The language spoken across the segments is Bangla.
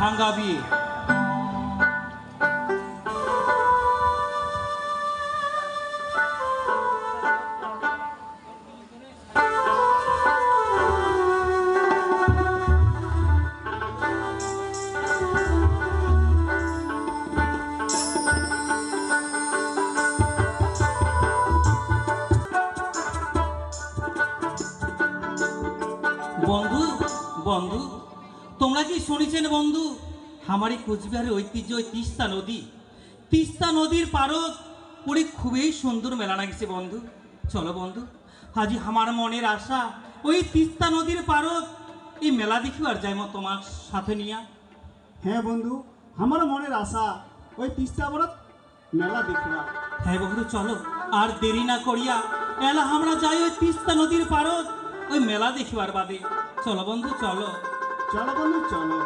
ভাঙ্গা বিয়ে। বন্ধু বন্ধু তোমরা কি শুনেছেন বন্ধু, আমার এই কোচবিহারের ঐতিহ্য ওই তিস্তা নদীর পারদ পরে খুবই সুন্দর মেলা লাগছে বন্ধু। চলো বন্ধু, আজ আমার মনের আশা ওই তিস্তা নদীর পারদ এই মেলা দেখিবার যাইম তোমার সাথে নিয়া। হ্যাঁ বন্ধু, আমার মনের আশা ওই তিস্তা পারদ মেলা দেখিবা। হ্যাঁ বন্ধু চলো, আর দেরি না করিয়া এলা আমরা যাই ওই তিস্তা নদীর পারদ ওই মেলা দেখিবার বাদে। চলো বন্ধু চলো। চলো বন্ধু চলো।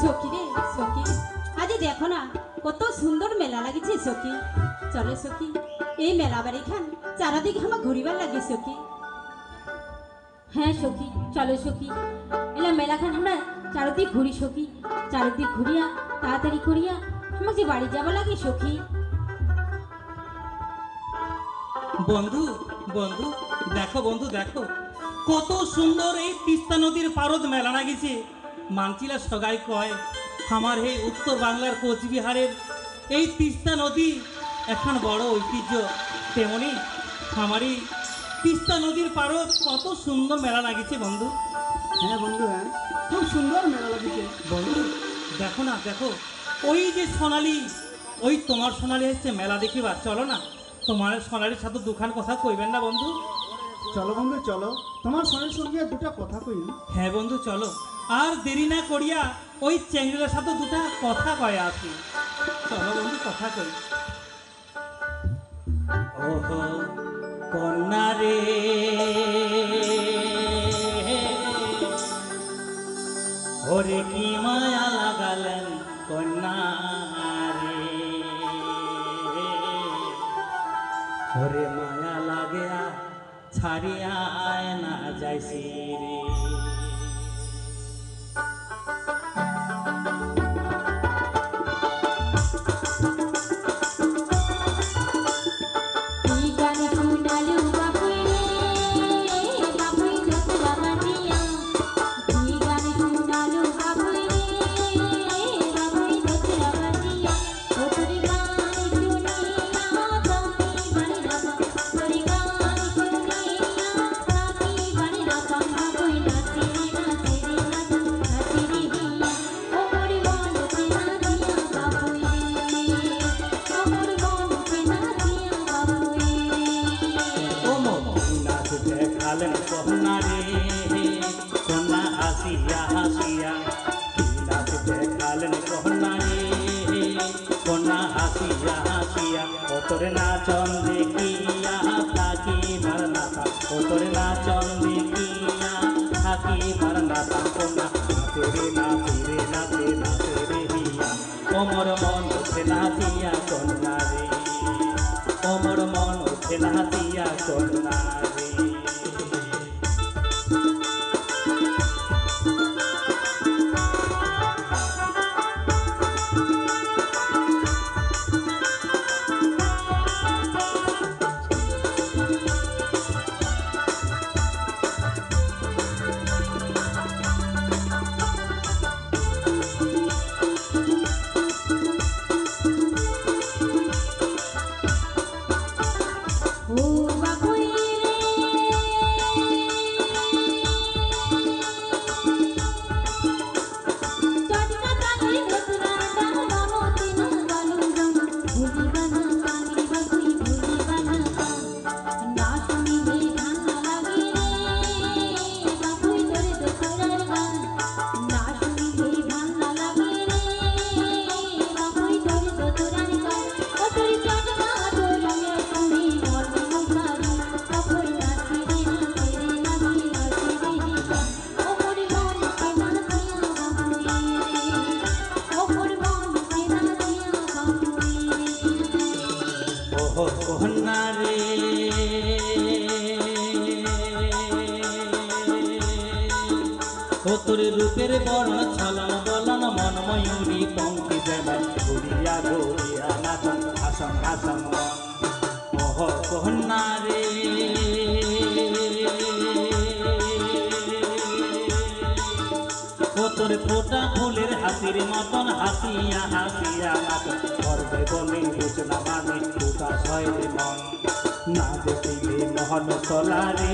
সখী রে সখী, আজ দেখো না কত সুন্দর মেলা লাগিছে সখী। চলো সখী, এই মেলা বাড়ি খান চারাদিকে আমার ঘুরিবার লাগে সখী। হ্যাঁ সখী চলো সখী, এলা মেলা খান আমরা চারদিক ঘুরি সখী। চারদিক ঘুরিয়া তাড়াতাড়ি করিয়া আমাকে বাড়ি যাবা লাগে সখী। বন্ধু বন্ধু দেখো বন্ধু দেখো, কত সুন্দর এই তিস্তা নদীর পারদ মেলা লাগিছে। মানচিলা সগাই কয় আমার এই উত্তর বাংলার কোচবিহারের এই তিস্তা নদী এখন বড় ঐতিহ্য, তেমনি আমারই তিস্তা নদীর পারদ কত সুন্দর মেলা লাগিছে বন্ধু। হ্যাঁ বন্ধু, হ্যাঁ খুব সুন্দর মেলা লাগিছে বন্ধু দেখো না দেখো, ওই যে সোনালি, ওই তোমার সোনালি হচ্ছে মেলা দেখিবার। চলো না, তোমার সোনালির সাথে দুখান কথা কইবেন না বন্ধু? চলো বন্ধু চলো, তোমার শরীর সঙ্গে দুটা কথা কই। হ্যাঁ বন্ধু চলো, আর দেরি না করিয়া ওই চ্যাংড়ির সাথে দুটা কথা কয়ে আসি। চলো বন্ধু কথা কই। ওহো কন্যা রে, ওরে কি মায়া লাগালেন কন্যা রে, ওরে মায়া লাগিয়া ছাড়িয়া না যাইছি রে। দেখালেন কন্যা রে, কন্যা হাসিয়া হাসিয়া নাচ দেখালেন কন্যা রে, কন্যা হাসিয়া হাসিয়া ওতরে নাচন দেখিয়া থাকি মারনাথা, ওতরে নাচন দেখিয়া থাকি মারনাথা। কন্যা নাচে রে নাচে রে নাচে নাচে রে হিয়া, ওমর মন উঠে নাচিয়া কন্যা রে, ওমর মন উঠে নাচিয়া কন্যা রে। ও বাবুই রে ও তোর রূপের বর্ণ ছলন বলন মন ময়ূরী পঙ্কি যেমন ঘুরিয়া ঘুরিয়া নাচন আসন আসন ওহ কন্যা রে ও তোর ফোটা ফুলের হাসির মতন হাসিয়া হাসিয়া নাচন করবে বলে বুঝলা মানে উদাস হয় রে মন না দেখিলে মোহন তলারে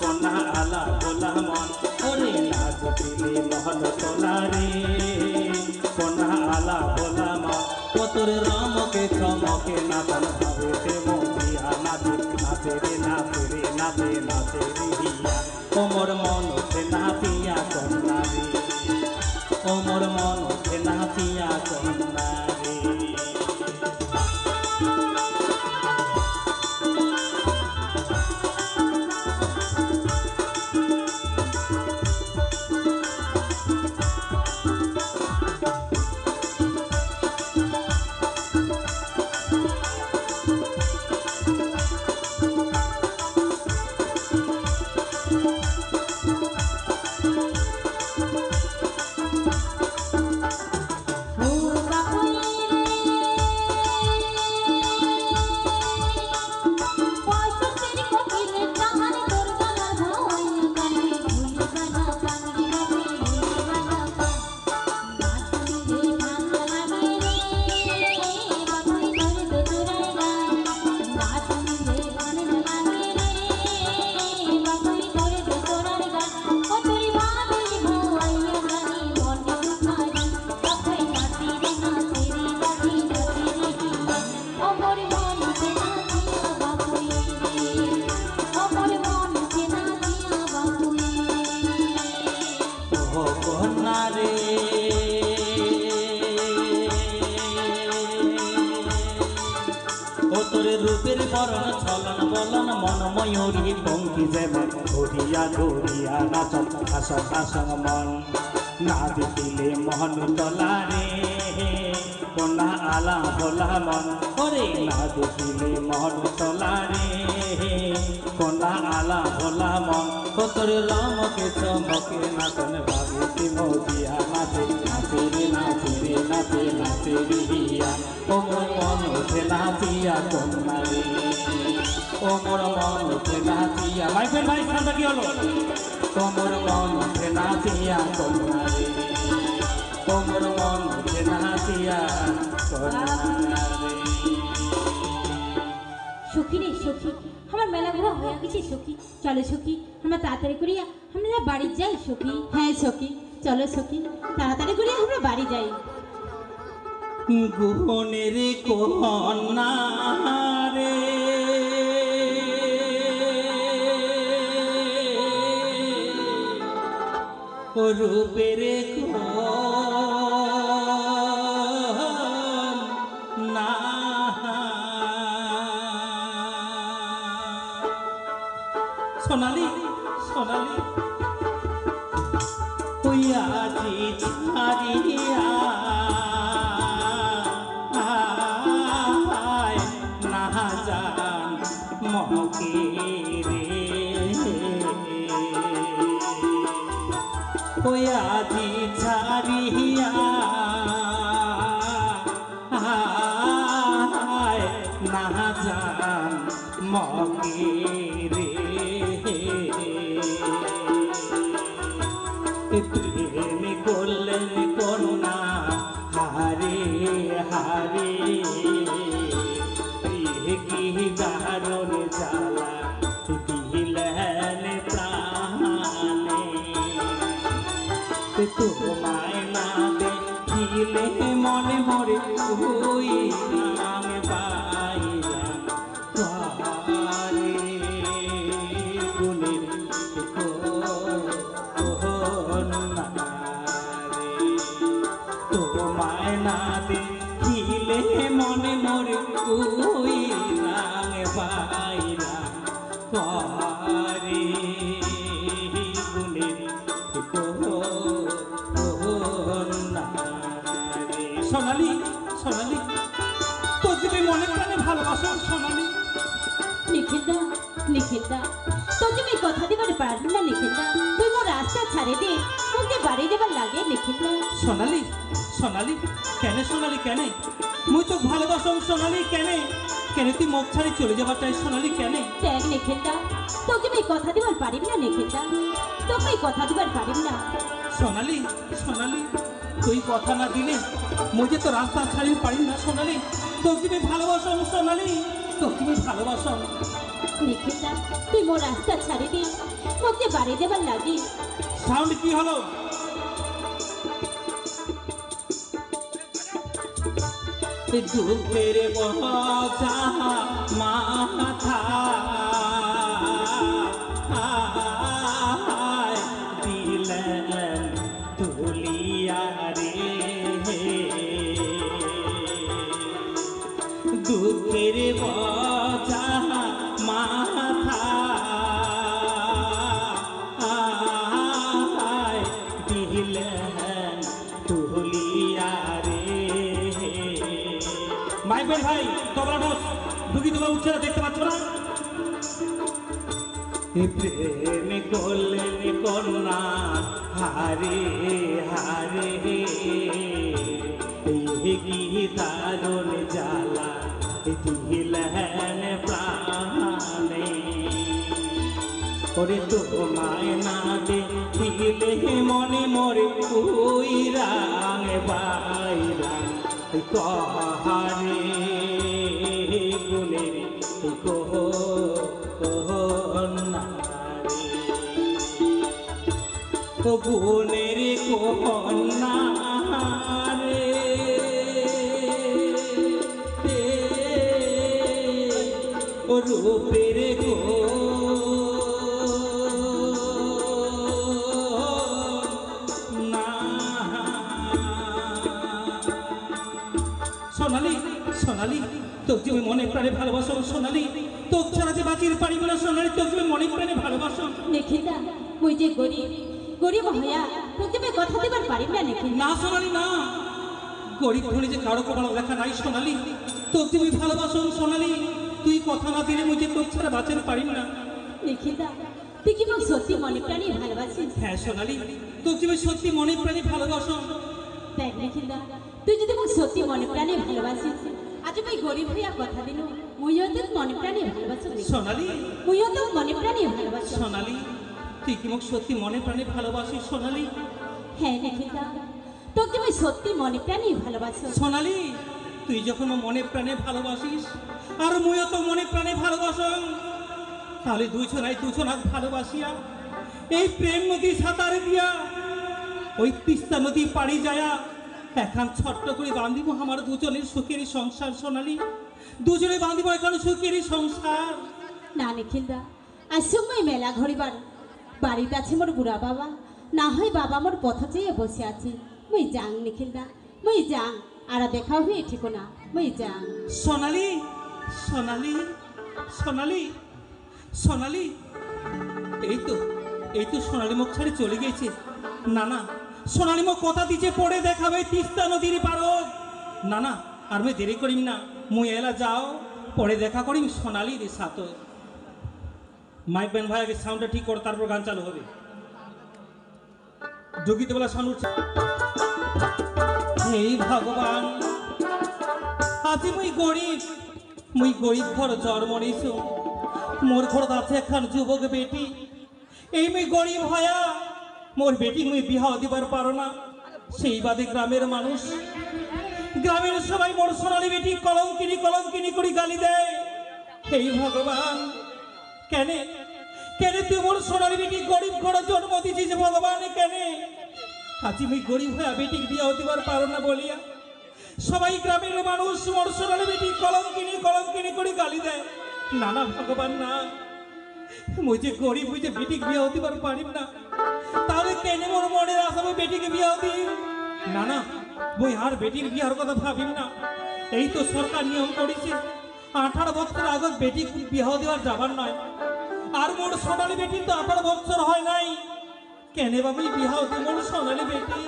কন্যা আলা ভোলা মন ওরে না দেখিলে মোহন তলারে কন্যা আলা ভোলা মন ও তোর রমকে চমকে নাচন ভাবেতে মতিয়া নাচে নাচে রে নাচে রে নাচে নাচে রে হিয়া ওমর মন ওঠে নাচিয়া কন্যা রে ওমর মন ওঠে নাচিয়া কন্যা রে রূপের বরণ ছলন বলন মন ময়ূরী পঙ্কি যেমন ঘুরিয়া ঘুরিয়া নাচন আসন আসন মন না দেখিলে মোহন তলারে কন্যা আলা ভোলা মন ওরে না দেখিলে মোহন তলারে কন্যা আলা ভোলা মন ও তোর রমকে চমকে নাচন ভাবিতে মজিয়া নাচে নাচে রে নাচে রে নাচে নাচে রে হিয়া ওমর মন ওঠে নাচিয়া কন্যা রে ওমর মন ওঠে নাচিয়া মাইকেল ভাই সামনে কি হলো ওমর মন ওঠে নাচিয়া কন্যা রে ওমর মন ওঠে নাচিয়া কন্যা রে সখী রে সখী আমার মেলা ঘোরা হয়ে গেছে সখী চলো সখী আমরা তাড়াতাড়ি করিয়া আমরা বাড়ি যাই সখী হ্যাঁ সখী চলো সখী তাড়াতাড়ি করিয়া আমরা বাড়ি যাই গুহনের কন্যা রে রূপের কন্যা সোনালি সোনালি হইয়াছি ছাড়িয়া না জান মকে রে হইয়াছি ছাড়িয়া না জান মকে রে প্রেম করলেন কন্যা হারে হারে কি দারুণ জ্বালা দিলেন প্রাণে তোমায় না দেখিলে মনে মরে ওই নাম পাইয়া পারে গুণের তোমায় না দেখিলে মনে মরে ওই নাম পাইয়া পারে গুণের সোনালি সোনালি তো তুমি মনে প্রাণে ভালোবাসো সোনালি নিখিলদা নিখিলদা তো তুমি কথা দিবার পারবি না নিখিলদা তুই মোর রাস্তা ছাড়ে দিয়ে ওকে বাড়ি দেবার লাগে নিখিলদা। সোনালি সোনালি কেন সোনালি কেন মুই তো ভালোবাসম সোনালি কেন কেন তুই মুখ ছাড়ি চলে যাবার চাই সোনালি কেন দেখ নিখিলদা, তোকে আমি কথা দিবার পারিম না নিখিলদা, তোকে আমি কথা দিবার পারিম না। সোনালি সোনালি তুই কথা না দিলে মুঝে তো রাস্তা ছাড়িয়ে পারি না সোনালি তোকে তুমি ভালোবাসম সোনালি তোকে তুমি ভালোবাসম নিখিলদা, তুই মোর রাস্তা ছাড়ি দিয়ে ওকে বাড়ি দেবার লাগে। সাউন্ড কি হলো দুঃখের বোঝা মাথা দিলেন তুলিয়া রে দুঃখের বোঝা মাথা দিলেন তুলিয়া রে মাইকেল ভাই তবলা বস ঢুকি তোমার উচ্চারা দেখতে পাচ্ছ না প্রেম করলেন কন্যা হারে হারে কি দারুণ জ্বালা দিলেন প্রাণে ওরে তোমায় না দিলে মনে মরে ওই রাং বাইরা কহারে গুনে গুণের কন্যা রে রূপের সোনালি সোনালি তোকে তুমি মনে প্রাণে ভালোবাসো সোনালি তোকে ছাড়া যে বাঁচিয়ে পারিব না সোনালি তোকে তুমি মনে প্রাণে ভালোবাসো নিখিলদা, ওই যে গরিব গরিব হইয়া তোকে আমি কথা দিবার পারিম না নিখিল। না সোনালি না গরিব ধনী যে কারো কপাল লেখা নাই সোনালি তোকে তুমি ভালোবাসো সোনালি তুই কথা না দিলে মুঝে তোকে ছাড়া বাঁচাতে পারিম না নিখিলদা, তুই কি মোক সত্যি মনে প্রাণে ভালোবাসিস? হ্যাঁ সোনালি তোকে তুমি সত্যি মনে প্রাণে ভালোবাসো দেখ নিখিলদা, তুই যদি মোক সত্যি মনে প্রাণে ভালোবাসিস, আজ আমি গরিব হইয়া কথা দিল মুইও তোর মনে প্রাণে ভালোবাসো সোনালি মুইও তোর মনে প্রাণে ভালোবাসো। সোনালি তুই কি মোক সত্যি মনে প্রাণে ভালোবাসিস সোনালি হ্যাঁ নিখিলদা, তোকে আমি সত্যি মনে প্রাণে ভালোবাসো। সোনালি তুই যখন মনে প্রাণে ভালোবাসিস আর মুইও তো মনে প্রাণে ভালোবাসো তাহলে দুজনাক ভালোবাসিয়া এই প্রেম নদী সাঁতারে দিয়া ওই তিস্তা নদী পাড়ি যায়া এখন ছোট্ট করে বাঁধিব আমার দুজনের সুখেরই সংসার সোনালি দুজনে বাঁধিব এখন সুখেরই সংসার। না নিখিলদা, আজ সময় মেলা ঘুরিবার বাড়িতে আছে মোর বুড়া বাবা, না হয় বাবা মোর পথ চেয়ে বসে আছে। মুই যাং নিখিলদা, মুই যাং, আর দেখা হয়ে ঠিক না, মুই যাং। সোনালি সোনালি সোনালি সোনালি এই তো সোনালি মুখ ছাড়ে চলে গেছে। না না সোনালি মুখ কথা দিচ্ছে পড়ে দেখাবে তিস্তা নদীর পারদ। না না আর আমি দেরি করিম না মুই এলা যাও পরে দেখা করিম সোনালির সাথে। মাইক ব্যান ভাই আগে সাউন্ডটা ঠিক করো তারপর গান চালু হবে। যোগিতে বলা সাউন্ড উঠছে। এই ভগবান আজি মুই গরিব ঘর জন্ম নিছো মোর ঘরত আছে একখান যুবক বেটি এই মুই গরিব হয়া মোর বেটি মুই বিবাহ দিবার পারো না সেই বাদে গ্রামের মানুষ গ্রামের সবাই মোর সোনালি বেটি কলঙ্কিনী করে গালি দেয়। এই ভগবান কেন তুই মোর সোনালি বেটি গরিব ঘর জন্ম দিছিস ভগবান কেন আজি মুই গরিব হয়া বেটিকে বিবাহ দিবার পারো না বলিয়া সবাই গ্রামের মানুষ মোর সোনালি বেটি কলঙ্কিনী করে গালি দেয়। না না ভগবান না মুই যে গরিব মুই যে বেটিকে বিয়ে হতে পারিম না তাহলে কেন মোর মনের আশা মুই বেটিকে বিয়ে হতি না না মুই আর বেটির বিয়ার কথা ভাবিম না। এই তো সরকার নিয়ম করেছে 18 বছর আগত বেটি বিবাহ দেওয়ার যাবার নয় আর মোর সোনালি বেটি তো 18 বছর হয় নাই কেন বাবু বিবাহ দিব মোর সোনালি বেটি।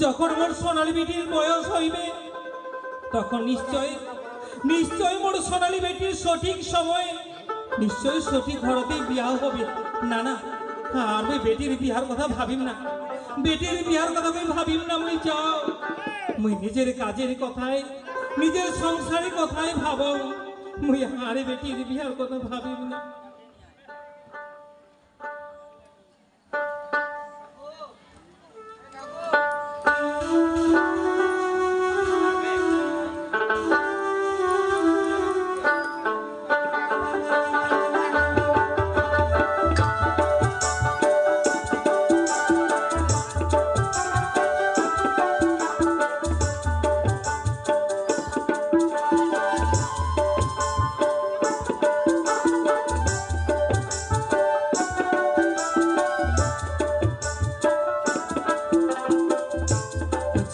যখন মোর সোনালি বেটির বয়স হইবে তখন নিশ্চয় মোর সোনালি বেটির সঠিক সময় নিশ্চয় সঠিক ঘরতেই বিবাহ হবে। না না আর ওই বেটির বিহার কথা ভাবিম না, বেটির বিহার কথা আমি ভাবিম না। মুই যাও, মুই নিজের কাজের কথায়, নিজের সংসারের কথাই ভাব। মুই আরে বেটির বিহার কথা ভাবিম না।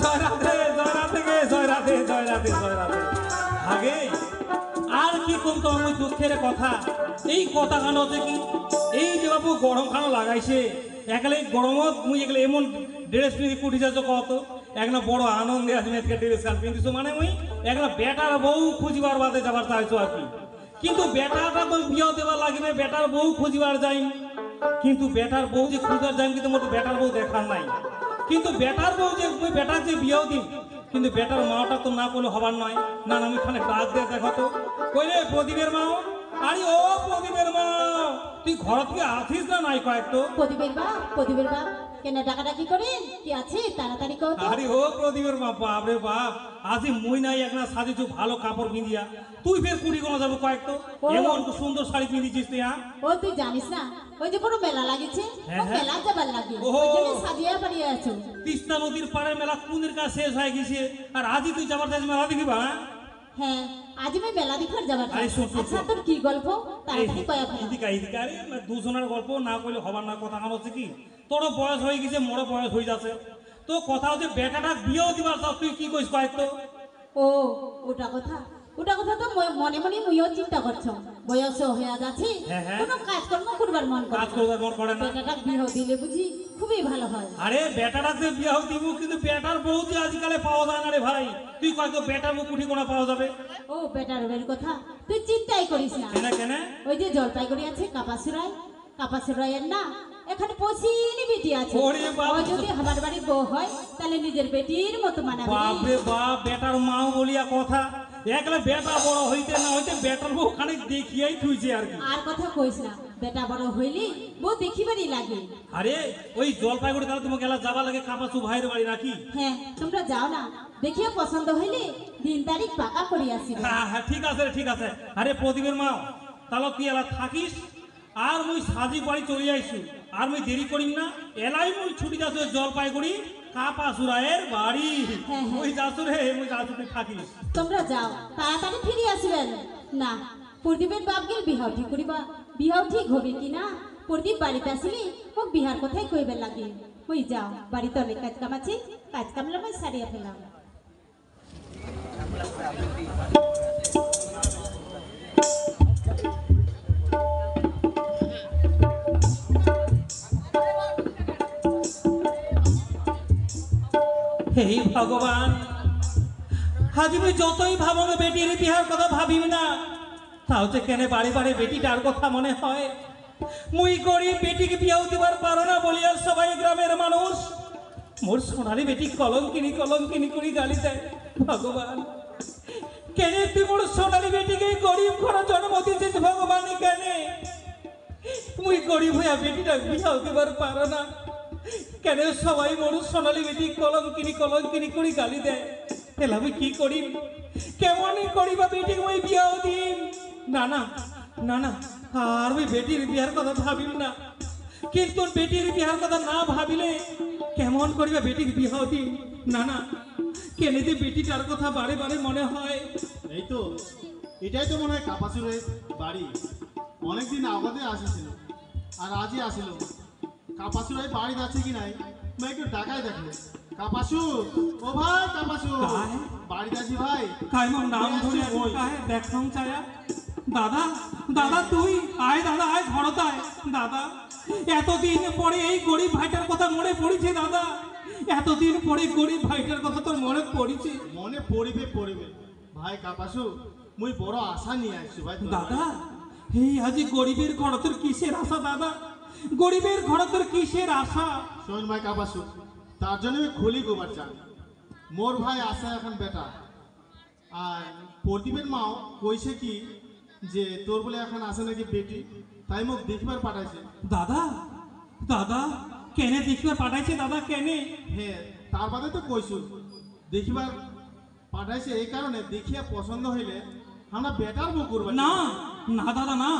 জয় রাধে, জয় রাধে গে, জয় রাধে, জয় রাধে, জয় রাধে। আগে আর কি কোন আমি দুঃখের কথা, এই কথা খান হচ্ছে কি, এই যে বাবু গরম খানো লাগাইছে, একলে গরমত মুই এগুলো এমন ড্রেস পিঁধি কুটি যাচ্ছ কত, একলা বড় আনন্দে আছে আজকে ড্রেস কাল পিঁধিছো, মানে মুই একলা বেটার বউ খুঁজিবার বাদে যাবার চাইছো আর কি। কিন্তু বেটাটা তো বিয়ে দেওয়ার লাগবে, বেটার বউ খুঁজিবার যাই, কিন্তু বেটার বউ যে খুঁজবার যাই, কিন্তু মোট বেটার বউ দেখার নাই। কিন্তু বেটার বউ যে মুই বেটার যে বিয়েও দিই, কিন্তু বেটার মাওটা তো না করলে হবার নয়। না না, আমি খানে ডাক দিয়ে দেখো তো, কইলে প্রদীপের মাও, আরে ও প্রদীপের মা, তুই ঘর থেকে আছিস না নাই কয়েক তো? প্রদীপের বাপ কেন ডাকাডাকি করেন? কি আছে তাড়াতাড়ি কর তো। আরে ও প্রদীপের মা, বাপ রে বাপ, আজি মুই নাই একনা সাজিছু ভালো কাপড় পিঁধিয়া, তুই ফের কুড়ি কোনো যাবো কয়েক তো, এমন সুন্দর শাড়ি পিঁধিছিস তুই। হ্যাঁ ও তুই জানিস না ওই যে বড় মেলা লাগিছে, হ্যাঁ, ও হ্যাঁ। মেলা যাবার লাগে, ওহো। ওই জন্য সাজিয়া বাড়িয়ে আছো। তিস্তা নদীর পাড়ের মেলা কোনের কাছে শেষ হয়ে গেছে, আর আজই তুই যাবার চাইছিস মেলা দেখিবা? হ্যাঁ আজ আমি মেলা দেখার যাবার আরে শোন, শোন, আচ্ছা শোন। তোর কি গল্প তাড়াতাড়ি কয়া ফেলা। এদিকে আরে দুজনের গল্প না কইলে হবার না। কথা কান হচ্ছে কি, তোরও বয়স হয়ে গেছে, মোরও বয়স হয়ে যাচ্ছে, তো কথা হচ্ছে বেটাটা বিয়েও দিবার চাও, তুই কি কইস কয়েক তো? ও ওটা কথা তো মনে মনে মুইও চিন্তা করছো, বয়স হয়ে যাচ্ছে, হ্যাঁ, হ্যাঁ। কোনো কাজকর্ম করবার মন করে কাজ না। করবার মন করে না। বেটাটা বিয়ে দিলে বুঝি খুবই ভালো হয়। আরে বেটাটা যে বিয়েও দিব, কিন্তু বেটার বউ যে আজকালে পাওয়া যায় না রে ভাই। তুই কয়েক বেটার বউ কুঠি কোনা পাওয়া যাবে? ও বেটার বের কথা তুই চিন্তাই করিস না। কেন কেন? ওই যে জলপাইগুড়ি আছে কাপাসুরাইয়ের না এখানে পশিনি বেটি আছে, ওরে বাবা। ও যদি আমার বাড়ির বউ হয় তাহলে নিজের বেটির মতো মানাবে। বাপরে বাপ, বেটার মাও বলিয়া কথা, একলা বেটা বড় হইতে না হইতে বেটার বউ খানিক দেখিয়াই থুইছে আর কি। আর কথা কইস না, বেটা বড় হইলি বউ দেখিবারই লাগে। আরে ওই জলপাইগুড়ি তাহলে তোমাকে এলা যাবা লাগে কাপাসু ভাইয়ের বাড়ি নাকি? হ্যাঁ তোমরা যাও না, দেখিয়ে পছন্দ হইলে দিন তারিখ পাকা করে আসিবে। হ্যাঁ হ্যাঁ, ঠিক আছে রে, ঠিক আছে। আরে প্রদীপের মা, তাহলে তুই এলা থাকিস, আর মুই সাজি বাড়ি চলে আইসু, আর মুই দেরি করিম না, এলাই মুই ছুটি যাচ্ছ জলপাইগুড়ি কাপাসুরায়ের বাড়ি। হ্যাঁ, হ্যাঁ। মুই যাচ্ছু রে, মুই যাচ্ছু, তুই থাকিস। তোমরা যাও তাড়াতাড়ি ফিরে আসবেন না। প্রদীপের বাপ গেল বিহাও ঠিক করিবা, বিহাও ঠিক হবে কি না? প্রদীপ বাড়িতে আসিলি ও বিহার কথাই কইবার লাগে। ওই যাও, বাড়িতে অনেক কাজ কাম আছে, কাজ কামলা মই সারিয়া ফেলাম। হে ভগবান, আজ মুই যতই ভাববে বেটির বিহার কথা ভাবিম না, তাও যে কেন বাড়ি বাড়ি বেটিটার কথা মনে হয়। মুই গরিব, বেটিকে বিয়াও দিবার পারো না বলিয়া সবাই গ্রামের মানুষ মোর সোনালি বেটি কলঙ্কিনী করি গালি দেয়। ভগবান, কেন তুই মোর সোনালি বেটিকে গরিব ঘরে জন্ম দিয়েছিস? ভগবান কেন মুই গরিব হইয়া বেটিটা বিয়াও দিবার পারো না? কেন সবাই মোর সোনালি বেটি কলঙ্কিনী করি গালি দেয়? তাহলে আমি কি করি, কেমন করিবা বেটি ওই বিয়াও দিন? না না না না, আর ওই বেটির বিয়ার কথা ভাবিম না। কিন্তু বেটির বিয়ার কথা না ভাবিলে কেমন করিবা বেটির বিয়াও দিন? না না, কেন যে বেটিটার কথা বারে বারে মনে হয়। এই তো, এটাই তো মনে হয় কাপাসুরের বাড়ি। অনেকদিন আগে আসিছিল আর আজই আসিল। কাপাসুরাই বাড়ি আছে কি নাই मैं একটু ডাকাই দেখলে। কাপাসু, ও ভাই কাপাসু, কায়? বাড়িতে আছি ভাই। কাই মোর নাম ধরে কায় দেখাম চায়া। দাদা দাদা তুই আয়, দাদা আয় ঘরত আয়। দাদা এতদিন পরে এই গরিব ভাইটার কথা মনে পড়েছে। দাদা এতদিন পরে গরিব ভাইটার কথা তোর মনে পড়েছে। মনে পড়িবে ভাই কাপাসু, মুই বড় আশা নিয়ে আসছি ভাই তোর দাদা বাড়ি। এই আজি গরিবের ঘর তোর কিসের আশা? দাদা গরিবের ঘরে তোর কিসের আশা? শোন ভাই কাপাসু, তার জন্য আমি খুলি গোবার চান। মোর ভাই আসে এখন বেটা, আর প্রদীপের মাও কইছে কি যে তোর বলে এখন আসে নাকি বেটি, তাই মোক দেখবার পাঠাইছে। দাদা দাদা কেনে দেখিবার পাঠাইছে দাদা কেনে? হ্যাঁ, তার বাদে তো কইছু দেখিবার পাঠাইছে এই কারণে, দেখিয়া পছন্দ হইলে আমরা বেটার বউ করবো। না না দাদা না,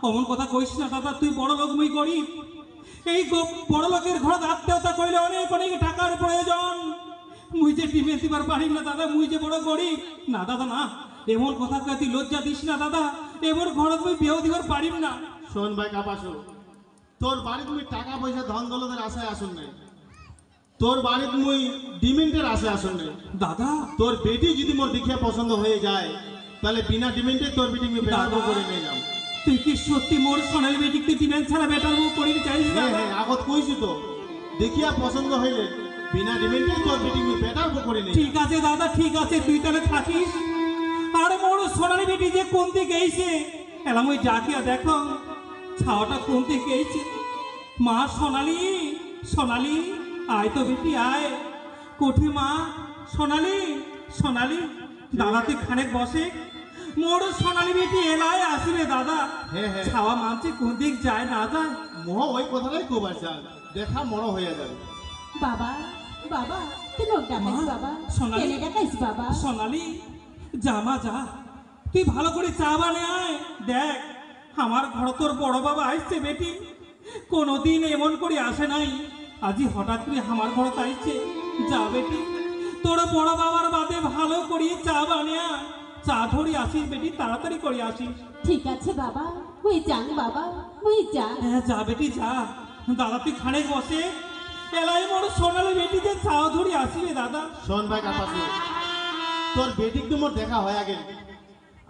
অমন কথা কইস না দাদা, তুই বড় লোক মুই গরিব। এই বড় লোকের ঘর আত্মীয়তা কইলে অনেক অনেক টাকার প্রয়োজন, মুই যে টিমে দিবার পারিম না দাদা, মুই যে বড় গরিব। না দাদা না, এমন কথা কয়ে তুই লজ্জা দিস না দাদা, এমন ঘরত মুই বিয়েও দিবার পারিম না। শোন ভাই কাপাসু, তোর বাড়ি তুমি টাকা পয়সা ধন দৌলতের আশায় আসুন নাই, তোর বাড়ি তুমি ডিমেন্টের আশায় আসুন নাই। দাদা তোর বেটি যদি মোর দেখিয়া পছন্দ হয়ে যায়, তাহলে বিনা ডিমেন্টে তোর বেটি আমি বেটার বউ করে নিয়ে যাম। তুই কি সত্যি মোর সোনালি বেটিক তুই ডিমেন্ট ছাড়া বেটার বউ করিতে চাইছিস? হ্যাঁ হ্যাঁ, আগত কইছি তো, দেখিয়া পছন্দ হইলে বিনা ডিমেন্টে তোর বেটি আমি বেটার বউ করে নিয়ে। ঠিক আছে দাদা ঠিক আছে, তুই তাহলে থাকিস। আর মোর সোনালি বেটি যে কোন দিকে গেছে এলাম ওই ডাকিয়া দেখো ছাওয়াটা কোন দিকে গেছে। মা সোনালি, সোনালি আয় তো বেটি আয়। কোঠি মা সোনালি, সোনালি দাদা তুই খানেক বসে, মোর সোনালি বেটি এলাই আসবে দাদা। হ্যাঁ হ্যাঁ, ছাওয়া মানছে কোন দিক যায় না যায়। মোহ ওই কথাটাই কবার চান, দেখা মনে হইয়া যাবে। বাবা বাবা তুই মোক ডাকাইস মা, বাবা, সোনালি। কেনে ডাকাইস বাবা? সোনালি যা মা যা, তুই ভালো করে চা বানে আয়। দেখ আমার ঘর তোর বড় বাবা আসছে বেটি, কোনোদিন এমন করে আসে নাই, আজি হঠাৎ করে আমার ঘর আসছে। যা বেটি তোর বড় বাবার বাদে ভালো করিয়ে চা বানে আয়, চা ধরি আসিস বেটি, তাড়াতাড়ি করে আসিস। ঠিক আছে বাবা, মুই যান বাবা, মুই যান। হ্যাঁ যা বেটি যা। দাদা তুই খানেক বসে, এলাই মোর সোনালি বেটিতে চা ধরি আসিবে দাদা। শোন ভাই কাপাসু, তোর বেটিক তো মোর দেখা হয়ে গেল,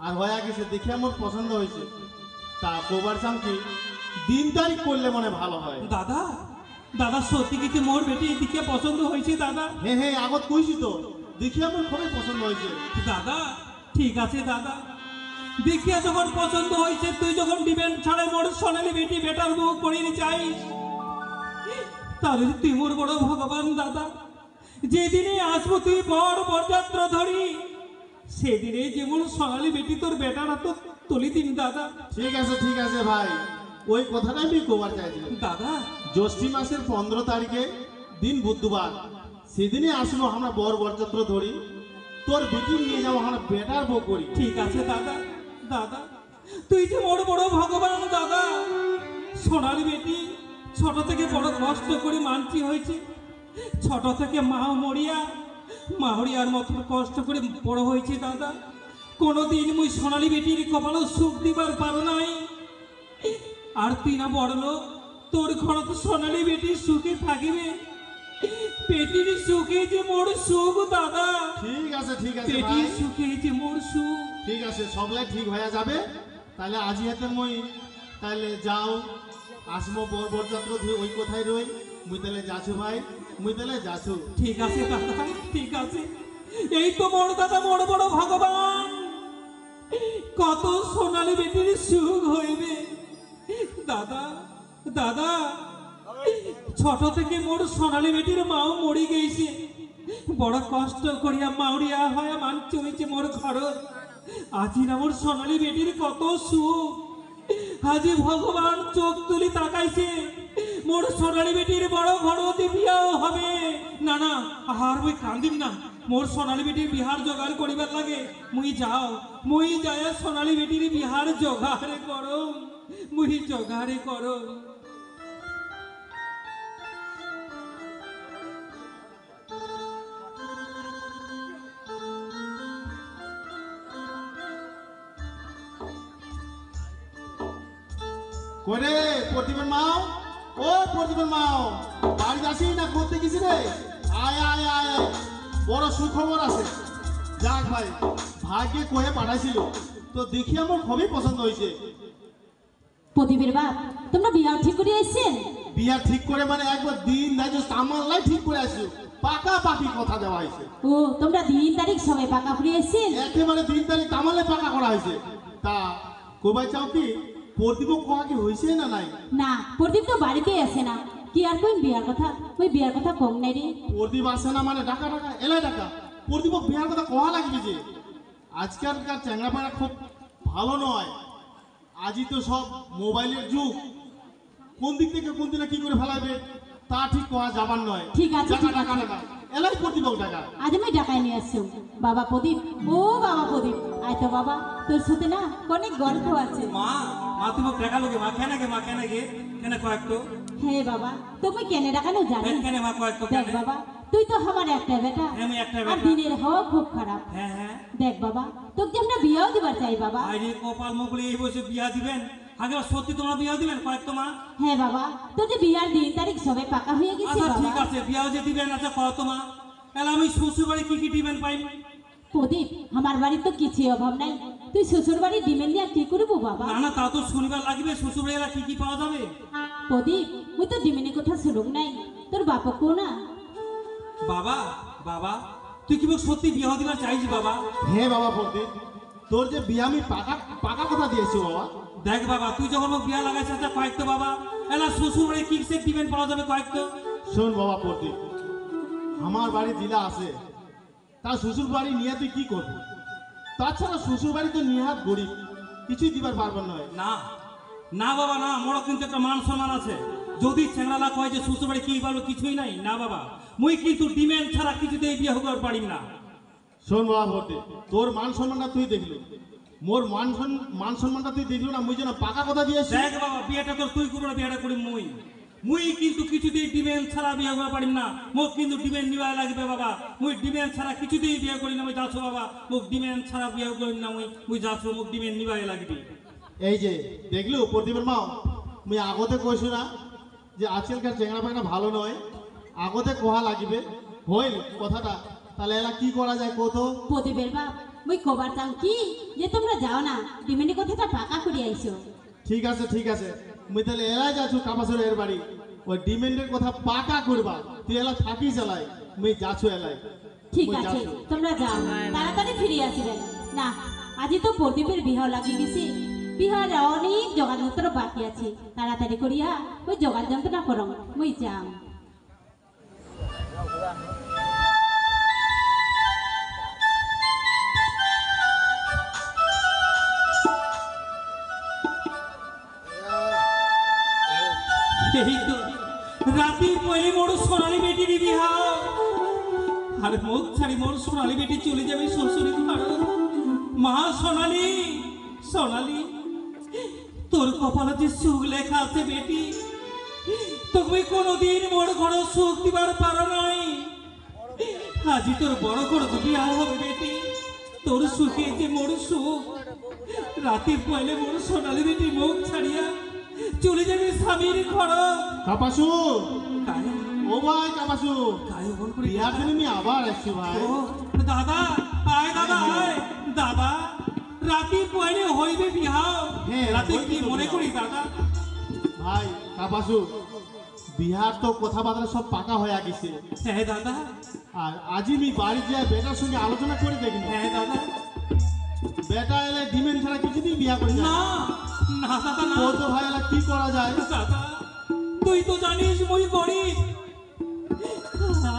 আর হয়ে গেছে দেখিয়া মোর পছন্দ হয়েছে। তা কবার চাম কি দিন তারিখ করলে মনে ভালো হয়। দাদা দাদা সত্যি কিছু মোর বেটি দিকে পছন্দ হয়েছে দাদা? হ্যাঁ হ্যাঁ, আগত কইছি তো, দেখিয়া মোর খুবই পছন্দ হয়েছে। দাদা ঠিক আছে দাদা, দেখিয়া যখন পছন্দ হয়েছে, তুই যখন ডিমেন্ট ছাড়াই মোর সোনালি বেটি বেটার বউ করিয়ে চাইস, তাহলে তুই মোর বড় ভগবান দাদা। যেদিনে আসবো তুই বড় বরযাত্র ধরি, সেদিনে যে মোর সোনালি বেটি তোর বেটার হাত তুলি দিন দাদা। ঠিক আছে ভাই, ওই কথাটাই আমি কবার চাইছিলাম। দাদা জ্যৈষ্ঠী মাসের 15 তারিখে দিন বুধবার, সেদিনে আসবো আমরা বরযাত্র ধরি, তোর বেটি নিয়ে যাবো আমরা বেটার বউ করি। ঠিক আছে দাদা। দাদা তুই যে মোর বড় ভগবান দাদা। সোনালি বেটি ছোট থেকে বড় কষ্ট করে মানছি হয়েছে, ছোট থেকে মাহরিয়ার মতো কষ্ট করে বড় হয়েছে দাদা। কোনোদিন মুই সোনালি বেটির কপালও সুখ দিবার পারো নাই। আর তুই না বড় লোক, তোর ঘর তো সোনালি বেটির সুখে থাকিবে, পেটির সুখে যে মোর সুখ দাদা। ঠিক আছে ভাই, পেটির সুখে যে মোর সুখ। ঠিক আছে, সবলাই ঠিক হয়ে যাবে। তাহলে আজি হাতে মই তাহলে যাও, আসবো বরযাত্র ধরে ওই কোথায় রই, মুই তাহলে যাচ্ছু ভাই, মুই তাহলে যাচ্ছু। ঠিক আছে দাদা ঠিক আছে। এই তো বড় দাদা বড় বড় ভগবান, কত সোনালি বেটির সুখ হইবে দাদা। দাদা ছোট থেকে মোর সোনালি বেটির মাও মরি গেছে, বড় কষ্ট করিয়া মাউরিয়া হয় মানছে হয়েছে মোর ঘর। আজি না মোর সোনালি বেটির কত সুখ, আজি ভগবান চোখ তুলি তাকাইছে, মোর সোনালি বেটির বড় ঘরতে বিয়াও হবে। না না আর মুই কান্দিম না, মোর সোনালি বেটির বিহার জোগাড় করিবার লাগে। মুই যায় সোনালি বেটির বিহার জোগাড় করো, মুই জোগাড় করো। করে প্রদীপের মাও, ও প্রদীপের মাও, বাড়ি যাসি না করতে গেছি রে? আয় আয় আয়, বড় সুখবর আছে। যাক ভাই, ভাগ্যে কয়ে পাঠাইছিল, তো দেখি আমার খুবই পছন্দ হয়েছে। প্রদীপের বাপ, তোমরা বিয়া ঠিক করে এসেছেন? বিয়া ঠিক করে মানে একবার দিন ধার্য সামাল্লাই ঠিক করে আসলো, পাকাপাকি কথা দেওয়া হয়েছে। ও তোমরা দিন তারিখ সবাই পাকা করে এসেছেন? একেবারে দিন তারিখ তামালে পাকা করা হয়েছে। তা কোবাই চাও কি প্রদীপ কোয়া কি হয়েছে না নাই? না, প্রদীপ তো বাড়িতেই আসে না। কি আর কই বিয়ার কথা, ওই বিয়ার কথা কম নাই রে। প্রদীপ আসে না মানে ডাকা ডাকা এলাই ডাকা। প্রদীপ বিহার কথা কোয়া লাগবে যে। আজকালকার চ্যাংড়াপাড়া খুব ভালো নয়। আজই তো সব মোবাইলের যুগ। কোন দিক থেকে কোন দিনে কি করে ফেলাবে তা ঠিক কোয়া যাবার নয়। ঠিক আছে, ডাকা ঠিক ডাকা আছে। ডাকা এলাই প্রদীপ ডাকা। আজ আমি ডাকায় নিয়ে আসছি। বাবা প্রদীপ, ও বাবা প্রদীপ, আয় তো বাবা, তোর সাথে না অনেক গল্প আছে। মা মা তুমি দেখালো গে মা কেন গে কেন কয়েকটো হ্যাঁ বাবা, তুমি কেন ডাকানো জানি? কেন মা কয়েকটো দেখ বাবা, তুই তো আমার একটা বেটা, হ্যাঁ, আমি একটা আর বেটা। দিনের হওয়া খুব খারাপ। হ্যাঁ হ্যাঁ দেখ বাবা, তোকে আমরা বিয়েও দিবার চাই বাবা। আরে কপাল মুখলে এই বসে বিয়া দিবেন আগে সত্যি তোমরা বিয়া দিবেন কয়েকটো মা? হ্যাঁ বাবা, তোর যে বিয়ার দিন তারিখ সবে পাকা হয়ে গেছে আচ্ছা ঠিক বাবা। আছে বিয়াও যে দিবেন আচ্ছা কত মা? তাহলে আমি শ্বশুর বাড়ি কি কি দিবেন পাই? প্রদীপ, আমার বাড়ির তো কিছুই অভাব নাই, তুই শ্বশুর বাড়ির ডিমেন্ড নিয়ে কি করবো বাবা? না না তা তো শনিবার লাগবে শ্বশুর বাড়ি কি কি পাওয়া যাবে? প্রদীপ, ওই তো ডিমেনের কথা শুনুক নাই, তোর বাপকেও না। বাবা বাবা তুই কি মোক সত্যি বিয়া দিবার চাইছি বাবা? হ্যাঁ বাবা প্রদীপ, তোর যে বিয়ে আমি পাকা পাকা কথা দিয়েছি বাবা। দেখ বাবা তুই যখন মোক বিয়া লাগাইছ আচ্ছা কয়েকটো বাবা এলা শ্বশুর বাড়ি কি সে দিবেন পাওয়া যাবে কয়েকটো? শোন বাবা প্রদীপ, আমার বাড়ি জেলা আছে, তার শ্বশুর বাড়ি নিয়ে তুই কি করবি? তাছাড়া শ্বশুর বাড়ি তো নিহাত গরিব, কিছুই দিবার পারবেন নয়। না না বাবা না মোর কিন্তু একটা মান সম্মান আছে। যদি চ্যাংড়ালা কয় যে শ্বশুর বাড়ি কি পারবো কিছুই নাই না বাবা, মুই কিন্তু ডিমেন্ড ছাড়া কিছুতেই বিয়ে হবার পারিম না। শোন বাবা প্রদীপ, তোর মান সম্মানটা তুই দেখলি, মোর মান সম্মানটা তুই দেখলো না, মুই যেন পাকা কথা দিয়েছি। দেখ বাবা বিয়েটা তো তুই করবো না বিয়েটা করি মুই। মুই কিন্তু কিছুতেই ডিমেন্ড ছাড়া বিয়ে হবার পারিম না। মোক কিন্তু ডিমেন্ড নিবা লাগবে বাবা। মুই ডিমেন্ড ছাড়া কিছুতেই বিয়ে করি না। মুই যাচ্ছ বাবা, মোক ডিমেন্ড ছাড়া বিয়ে করিম না মুই যাচ্ছ, মোক ডিমেন্ড নিবাই লাগবে। এই যে দেখলু প্রদীপের মা, মুই আগতে কইছো না যে আজকালকার চেংড়া পাংড়া ভালো নয়, আগতে কোহা লাগিবে হইল কথাটা। তাহলে এলা কি করা যায় কত? প্রদীপের বাপ, ওই কবার চাও কি যে তোমরা যাও না, ডিমেন্ডের কথাটা পাকা করে আইসো। ঠিক আছে ঠিক আছে, মুই তাহলে এলাই যাচ্ছ কাপাসুরের বাড়ি, ওই ডিমেন্ডের কথা পাকা করবা। তুই এলা থাকি চালাই, মুই যাচ্ছ এলাই। ঠিক মুই আছে, যাচ্ছ। তোমরা যাও, তাড়াতাড়ি ফিরে আসিবেন। না, আজই তো প্রদীপের বিহাও লাগিয়ে গেছে, বিহার অনেক জোগাড় যন্ত্র বাকি আছে, তাড়াতাড়ি করিয়া ওই জোগাড় যন্ত্র না করো, মুই যাম। এই তো রাতি পয়লে মোর সোনালী বেটির বিহা, আর মুখ ছাড়ি মোর সোনালী বেটি চলে যাবে শ্বশুরের ঘর। মা সোনালী, সোনালী তোর কপালে যে সুখ লেখা আছে বেটি, তুমি কোনোদিন মোর ঘর সুখ দিবার পারো নাই। আজি তোর বড় করে বিয়া হবে বেটি, তোর সুখে যে মোর সুখ। রাতে পয়লে মোর সোনালী বেটি মুখ ছাড়িয়া চলে যাবে স্বামীর ঘর। কাপাসু, কায় ও ভাই কাপাসু, কায় মন করে বিয়ার জন্য আমি আবার আসছি ভাই। ও দাদা আয় দাদা আয় দাদা, রাতে পয়লে হইবে বিহাও। হ্যাঁ, রাতে হইবে কি তো মনে বিহাও। করি দাদা? ভাই কাপাসু, বিহার তো কথাবার্তা সব পাকা হয়ে গেছে। হ্যাঁ দাদা, আর আজই আমি বাড়ি যাই বেটার সঙ্গে আলোচনা করে দেখি। হ্যাঁ দাদা। বেটা এলে ডিমেন্ড ছাড়া কিছুতেই বিয়া করে না না। না দাদা না ও তো ভাই এলা কি করা যায়? দাদা, তুই তো জানিস মুই গরিব।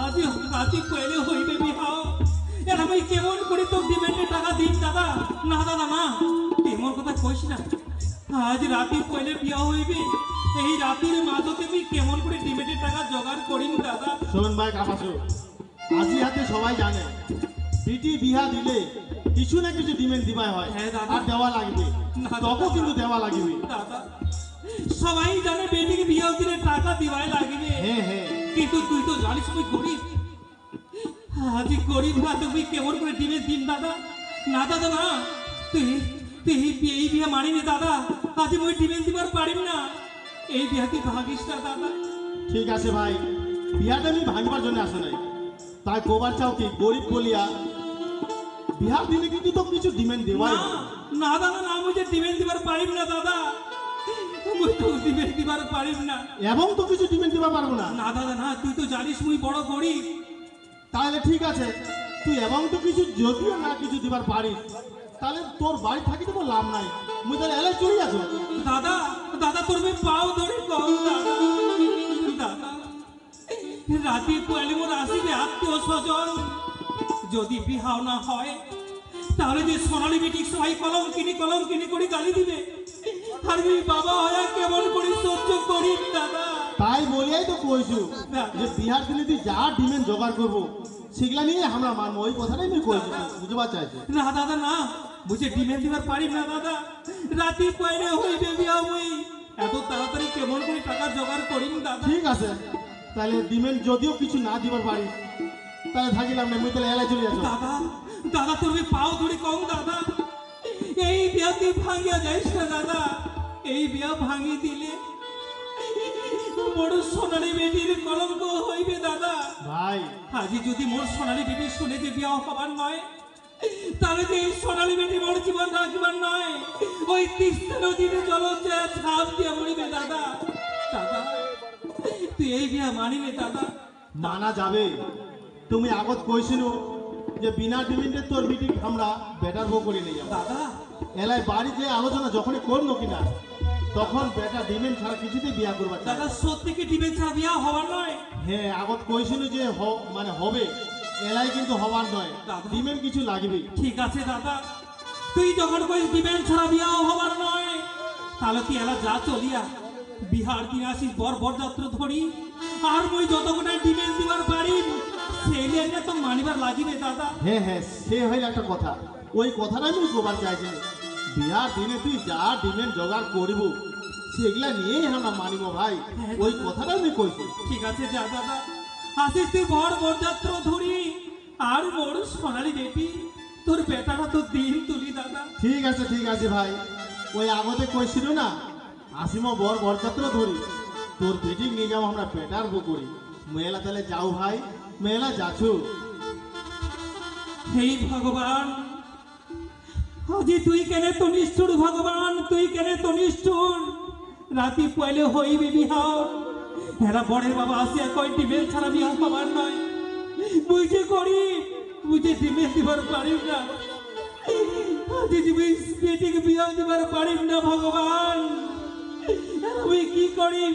আজ রাতে পয়লে হইবে বিহাও, এর আমি কেমন করে তো ডিমেন্ডে টাকা দিন দাদা? না দাদা না, এমন কথা কইস না। আজ রাতে পয়লে বিয়া হইবে, এই রাতের মাঝতে আমি কেমন করে ডিমেন্ডের টাকা জোগাড় করিম দাদা? শোন ভাই কাপাসু, আজি হাতে সবাই জানে বিটি বিহা দিলে কিছু না কিছু ডিমেন্ড দিবাই হয়। হ্যাঁ দাদা। আর দেওয়া লাগবে, না দাদা। তখন কিন্তু দেওয়া লাগবে। দাদা সবাই জানে বেটিকে বিয়ে দিলে টাকা দিবাই লাগবে, হ্যাঁ হ্যাঁ, কিন্তু তুই তো জানিস তুই গরিব। আজ গরিব না তুমি কেমন করে দিনে দিন দাদা? না দাদা না, তুই তুই এই বিয়ে মানিনি দাদা। আজ মুই ডিমেন দিবার পারিম না, এই বিয়া তুই ভাগিস না দাদা। ঠিক আছে ভাই, বিহাটা আমি ভাঙবার জন্য আসে নাই। তাই কোবার চাও কি গরিব বলিয়া বিহার দিলে কিন্তু তো কিছু ডিমেন্ড দেওয়াই না হবে। না দাদা না, মুই যে ডিমেন দিবার পারিম না দাদা, মুই তো ডিমেন দিবার পারিম না। এবং তো কিছু ডিমেন্ড দিবা পারবো না। না দাদা না, তুই তো জানিস মুই বড় গরিব। তাহলে ঠিক আছে, তুই এবং তো কিছু যদিও না কিছু দিবার পারিস, তাহলে তোর বাড়ি থাকি তো লাভ নাই, মুই তাহলে এলাই চলে যাবো। দাদা দাদা তোর আমি পাও ধরে কম দাদা দাদা রাতে পয়লে মোর আসিবে আত্মীয় স্বজন, যদি বিহাও না হয় তাহলে যে সোনালী বেটি সবাই কলঙ্কিনি করে গালি দিবে, আর আমি বাবা হয়ে কেমন করে সহ্য করি দাদা। তাই বলিয়াই তো কইছু যে বিহার দিলে তুই যা ডিমেন্ড জোগাড় করবো সেগুলা নিয়ে আমরা মানবো, ওই কথাটাই আমি কইছি, বুঝবার চাইছি। না দাদা না, বুঝে ডিমেন্ড দিবার পারি না দাদা, রাতে পয়লে হইবে বিয়া হই, এত তাড়াতাড়ি কেমন করে টাকা জোগাড় করিম দাদা। ঠিক আছে, তাহলে ডিমেন্ড যদিও কিছু না দিবার পারি তাহলে থাকিলাম না, মুই তাহলে এলাই চলে যাবো। দাদা দাদা তুমি পাও ধরে কম দাদা, এই বিয়া তুই ভাঙিয়া যাইস না দাদা, এই বিয়া ভাঙি দিলে বড় সোনালী বেটির কলঙ্ক হইবে দাদা। ভাই আজি যদি মোর সোনালী বেটি শুনে যে বিয়া হবার নয়, তাহলে যে এই সোনালী বেটি মোর জীবন রাখিবার নয়, ওই তিস্তা নদীতে জলচ্ছায়া ঝাঁপ দিয়া মরিবে দাদা। দাদা তুই এই বিয়া মানিলে দাদা? মানা যাবে, তুমি আগত কইছিল যে বিনা ডিমেন্ডে তোর মিটিং আমরা বেটার বউ করে নিয়ে যাবো। দাদা এলাই বাড়ি যে আলোচনা যখনই করলো কিনা তখন বেটা ডিমেন্ড ছাড়া কিছুতেই বিয়া করবা চায়। দাদা সত্যি কি ডিমেন্ড ছাড়া বিয়া হবার নয়? হ্যাঁ আগত কইছিল যে মানে হবে, এলাই কিন্তু হবার নয়, দাদা। ডিমেন্ড কিছু লাগবে। ঠিক আছে দাদা, তুই যখন কইস ডিমেন্ড ছাড়া বিয়া হবার নয়, তাহলে তুই এলা যা চলিয়া বিহার দিন আসিস বরযাত্র ধরি, আর মই যতক্ষণ ডিমেন্ড দিবার পারি সেই নিয়ে তো মানিবার লাগিবে দাদা। হ্যাঁ হ্যাঁ সে হইল একটা কথা, ওই কথাটা আমি কবার চাইছি, বিহার দিনে তুই যা ডিমেন্ড জোগাড় করব সেগুলা নিয়েই আমরা মানিব ভাই, ওই কথাটা আমি কইছি। ঠিক আছে যা দাদা, আসিস তুই বরযাত্র ধরি, আর মোর সোনালী বেটি তোর বেটাটা তো দিন তুলি দাদা। ঠিক আছে ভাই, ওই আগতে কইছিল না আসিমো বরযাত্র ধরি, তোর বেটিং নিয়ে যাবো আমরা বেটার বউ করি। মেলা তাহলে যাও ভাই, মেলা যাচ্ছু। হে ভগবান, আজি তুই কেনে তো নিষ্ঠুর ভগবান, তুই কেনে তো নিষ্ঠুর, রাতি পয়লে হইবে বিহাও, এরা বড়ের বাবা আসিয়া কয় ডিমেন্ড ছাড়া বিয়া হবার নয়, বুঝে করি বুঝে ডিমেন্ড দিবার পারিম না, আজি তুমি বেটিকে বিয়া দিবার পারিম না ভগবান, আমি কি করিম,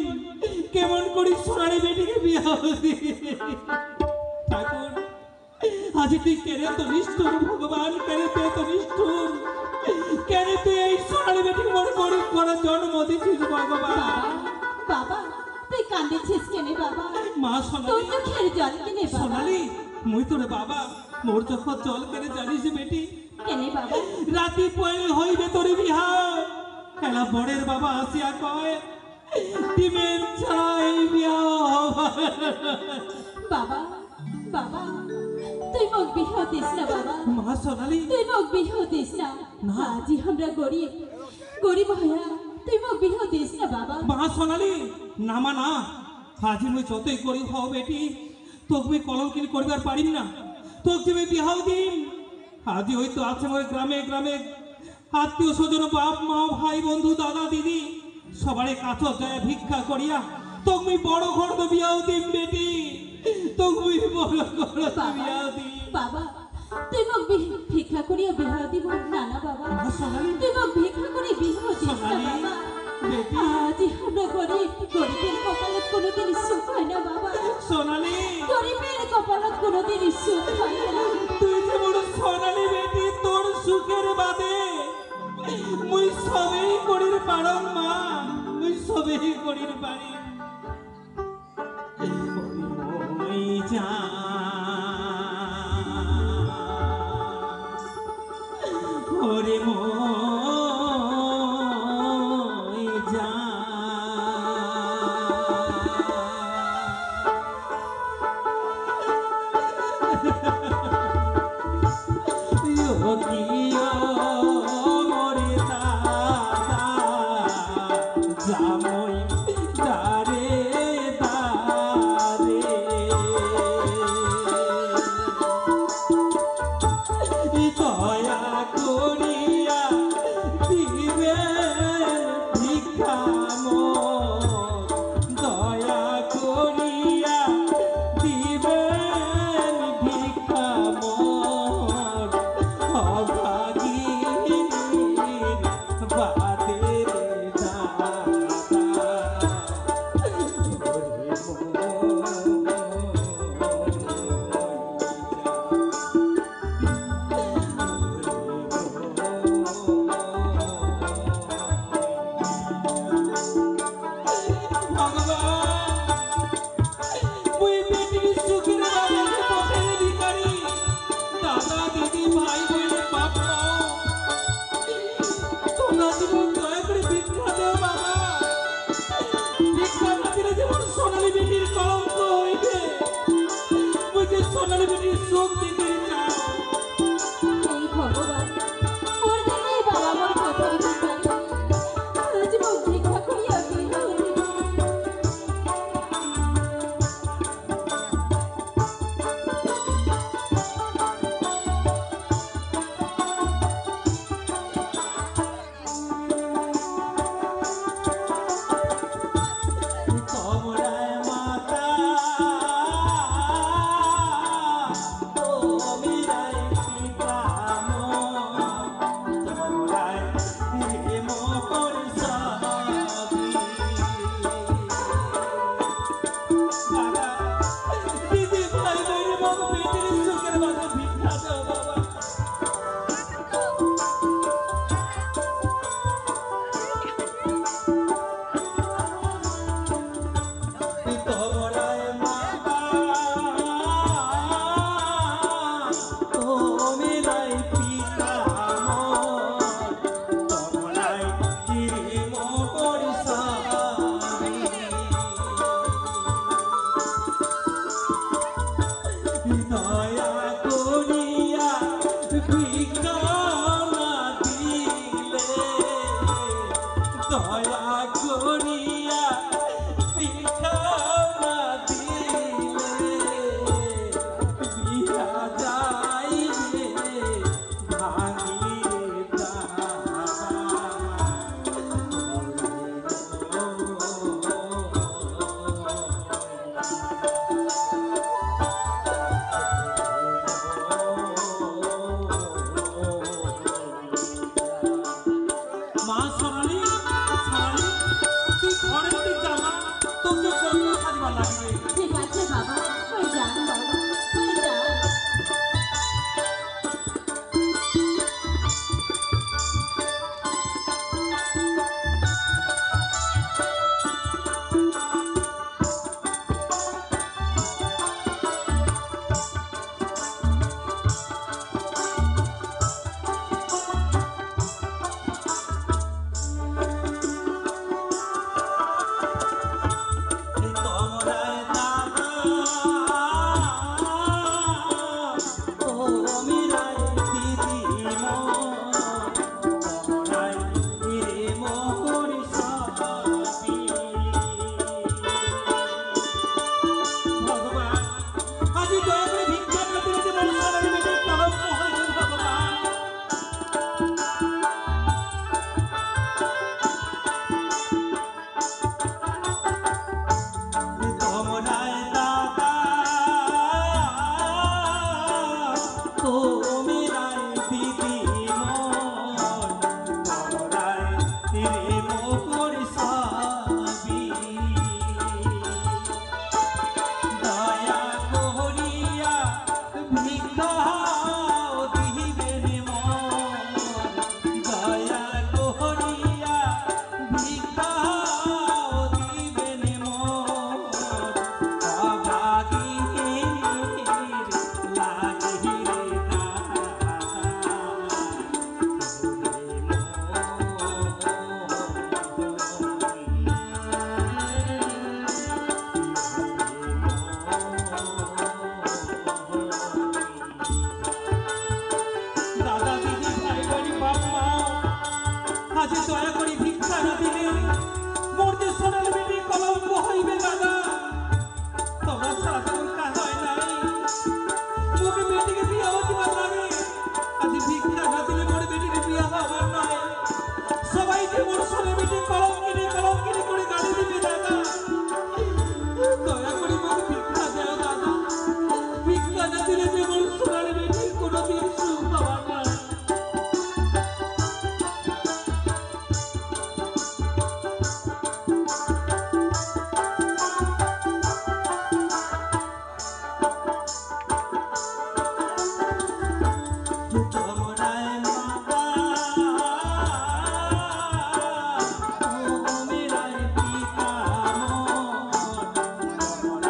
কেমন করি সোনালী বেটিকে বিয়া দিই ঠাকুর। আজি তুই কেনে তো নিষ্ঠুর ভগবান, কেনে তুই তো নিষ্ঠুর, কেনে তুই এই সোনালী বেটি মন গরিব করে জন্ম দিছিস ভগবান। বাবা তুই কান্দিছিস কেনে বাবা? মা তোর সোনালী, চোখের জল কেনে বাবা? সোনালী মুই তোরে বাবা, মোর চোখের জল কেনে জানিস বেটি, কেনে বাবা? রাতি পয়লে হইবে তোরে বিহা, খেলা বড়ের বাবা আসিয়া কয় ডিমেন্ড ছাড়া এই বিয়া হবার। বাবা বাবা তুই মোক বিহাও দিস না বাবা, মা সোনালী, তুই মোক বিহাও দিস না, না। আজি আমরা গরিব হইয়া তুই মোক বিহাও দিস না বাবা। মা সোনালী নামা না, আজি মুই যতই গরিব হও বেটি, তোকে মুই কলঙ্কিনি করবার পারিম না, তোকে তুমি বিহাও দিন। আজি হয়তো আছে মোর গ্রামে গ্রামে আত্মীয় স্বজন, বাপ মা ভাই বন্ধু দাদা দিদি সবারে কাছ যায় ভিক্ষা করিয়া, তোকে মুই বড় ঘর তো বিয়াও দিন বেটি, তোকে মুই বড় ঘর তো বিয়াও দিন। বাবা তুই মোক ভিক্ষা করিয়া বিহাও দিব না না বাবা, মা সোনালী, তুই মোক ভিক্ষা করে বিহাও দিস না সোনালী বাবা। বেটি, আজি আমরা গরিবের কপালত কোনোদিন সুখ হয় না বাবা, সোনালী গরিবের কপালত কোনোদিন সুখ হয় না। তুই যে বড় সোনালী বেটি, তোর সুখের বাদে মুই সবেই করির পারম মা, মুই সবেই করির পারি। ওই যা ওরে মই যা, জামই দারে দারে সোনালি বেটির সুখ দিতে চাও। এই ভগবান, ওর জন্যই বাবা আমার কথার ভিখারি। আজ মুখ ভিক্ষা করিয়া বের হইতে। তোমরায় মাতা ও মিরাই পিতা মো তোমরায় প্রেম পরিসাবি বাবা দিদি ভাই বোনের মগ পেটের সুখের মাঝে ভিক্ষা দাও বাবা। তোমরায় মাতা ও মিরাই পিতা মো তোমরায় প্রেম পরিসাবি দয়া করিয়া ভিক্ষা না দিলে দয়া করিয়া ভিক্ষা না দিলে বিহা যাইবে ভাঙিয়ে মা সোনালি সোনালি তুই ঘরের দিক যাবা তোকে কত সাজবার লাগবে। ঠিক আছে বাবা, ওই যান বাবা, ওই যান। তোমরায় দাদা ও মিরাই দিদি মো তোমরায় প্রেম পরিসাবি ভগবান আজি দয়া করে ভিক্ষা না দিলে যে মানুষ সোনালি বেটির কলঙ্ক হইবে ভগবান। তোমরায় দাদা ও মিরাই দিদি মোর তোমরায় প্রেম পরিসাবি দয়া করিয়া ভিক্ষা দিবেন মোর দয়া করিয়া ভিক্ষা দিবেন মোর অভাগীর লাগিরে দাদা দিদি ভাই বোনি বাপ মা আজ দয়া করে ভিক্ষা না দিলে মোর যে সোনালি বেটি কলঙ্ক হইবে দাদা। তোমরা ছাড়া তো কাজ হয় নাই মোকে বেটিকে বিয়া হইবার লাগে আজ ভিক্ষা না দিলে মোর বেটির বিয়া হবার নয় সবাই যে মোর সোনালি বেটি কলঙ্কিনী করে গালি দিবে দাদা। দয়া করে মোকে ভিক্ষা দাও দাদা, ভিক্ষা না দিলে যে মোর সোনালি বেটির কোনোদিন সুখ হবার নয়। তোমরায় মাতা ও মিরাই পিতা মোর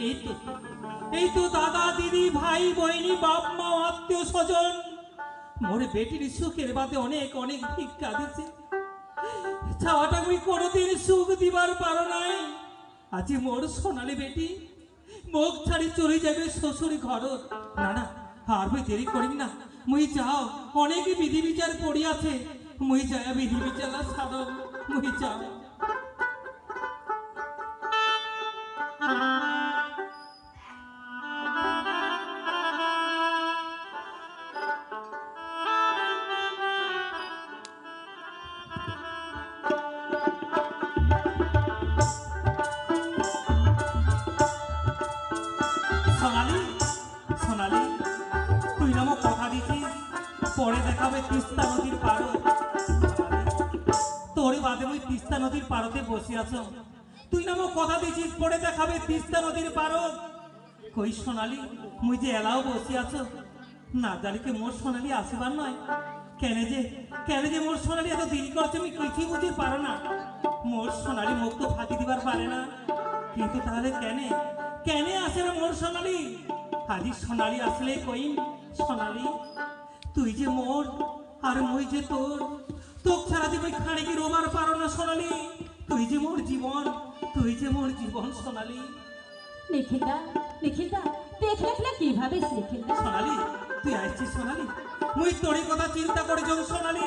এই তো এই তো দাদা দিদি ভাই বহিনী বাপ মা আত্মীয় স্বজন মোর বেটির সুখের বাদে অনেক অনেক ভিক্ষা দিছে, চাওয়াটা আমি কোনোদিন সুখ দিবার পারো নাই। আজ মোর সোনালি বেটি মুখ ছাড়ি চলে যাবে শ্বশুর ঘর। না না, আর মুই দেরি করিম না, মুই যাও, অনেক বিধি বিচার পড়িয়াছে, মুই যায় বিধি বিচার ছাড়ো, মুই যাও। সোনালি, সোনালি, তুই নামো কথা দিছিস পরে দেখাবে তিস্তা নদীর পারো। তোর বাদে ওই তিস্তা নদীর পারতে বসে আছো, তুই নামো কথা দিছিস পরে দেখাবে তিস্তা নদীর পারো। কই সোনালি, মুই যে এলাও বসে আছো, না জানি কি মোর সোনালি আসিবার নয়? কেন যে মোর সোনালি এত দেরি করছে আমি কিছুই বুঝতে পারো না। মোর সোনালি মুখ তো ফাঁকি দিবার পারে না, কিন্তু তাহলে কেন আসে না মোর সোনালি? আজি সোনালি আসলে কইম, সোনালি তুই যে মোর আর মই যে তোর, তোক ছাড়া যে মই খানিকি রোবার পারো না সোনালি। তুই যে মোর জীবন, তুই যে মোর জীবন সোনালি। নিখিলদা, নিখিলদা, তুই এখানে এখানে কি ভাবিস নিখিলদা? সোনালি তুই আসছিস সোনালি, মুই তোরই কথা চিন্তা করে যাও সোনালি।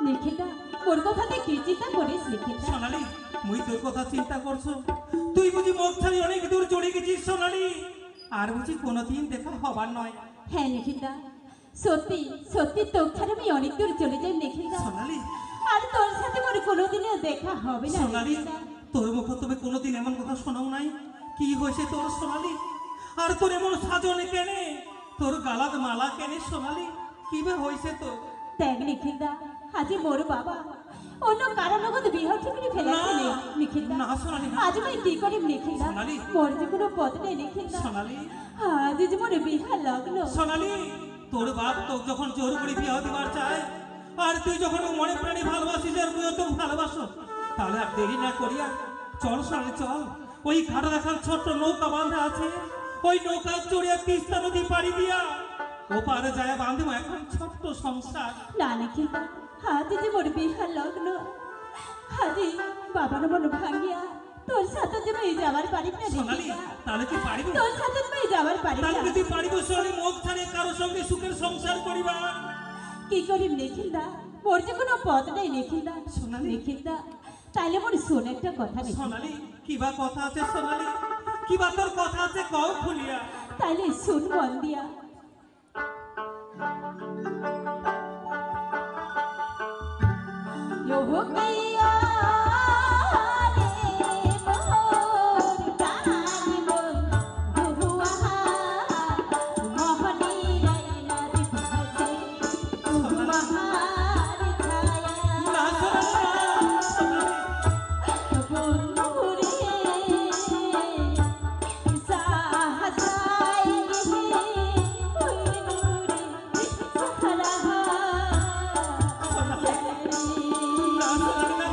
নিখিলদা, ওর কথাতে কি চিন্তা করিস নিখিলদা? সোনালি মুই তোর কথা চিন্তা করছো, তুই বুঝি মুখ ছাড়ি অনেক দূর চলে গেছিস সোনালি, আর বুঝি কোনোদিন দেখা হবার নয়। হ্যাঁ নিখিলদা, সত্যি সত্যি তোর ছাড়া আমি অনেক দূর চলে যাই নিখিলদা, সোনালি, আর তোর সাথে মোর কোনোদিনও দেখা হবে না সোনালি, নিখিলদা। তোর মুখ তুমি কোনোদিন এমন কথা শোনাও নাই? কি হয়েছে তোর সোনালি? আর তোর এমন সাজনে কেনে, তোর গালাত মালা কেনে সোনালি, কি বে হয়েছে তোর? দেখ নিখিলদা, আজি মোর বাবা অন্য কারো লগত বিবাহ ঠিক করে ফেলেছে না, নিখিলদা। না সোনালি, না। আজ আমি কি করিম নিখিলদা? সোনালি। মোর যে কোনো পথ নেই নিখিলদা। সোনালি, আজ যে মোর বিহা লগ্ন। সোনালি, তোর বাপ তো যখন জোর করে বিয়ে দিবার চায়, আর তুই যখন ওর মনে প্রাণী ভালোবাসিস আর তুইও তো ভালোবাসো, তাহলে আর দেরি না করিয়া চল সোনালি চল, ওই ঘাটে দেখার ছোট্ট নৌকা বাঁধা আছে, ওই নৌকা চড়িয়া তিস্তা নদী পাড়ি দিয়া ও পারে যায় বাঁধিব এখন ছোট্ট সংসার। না নিখিলদা, আজ যে মোর বিহা লগ্ন, আজি বাবার মন ভাঙিয়া তোর সাথে যে আমি যাবার পারিব না সোনালি, নিখিলদা। তাহলে কি পারিব? তোর সাথে আমি যাবার পারিব তাহলে না। যদি পারিব সোনালি মুখ ছাড়ে কারোর সঙ্গে সুখের সংসার করিবা? কি করিম নিখিলদা? মোর যে কোনো পথ নেই নিখিলদা। সোনালি। নিখিলদা, তাইলে মোর শোন একটা কথা নিখিলদা। সোনালি, কিবা কথা আছে সোনালি, কিবা তোর কথা আছে কও খুলিয়া। তাইলে শুন মন দিয়া। লোহকাইয়া রে মোর প্রাণী বন্ধুয়া, মোহনী রাইনার ভাসে তোমার ছায়া। না সোনালি, না সোনালি। বন্ধুরে সাহাসায় কইনুরে সারা। না সোনালি, না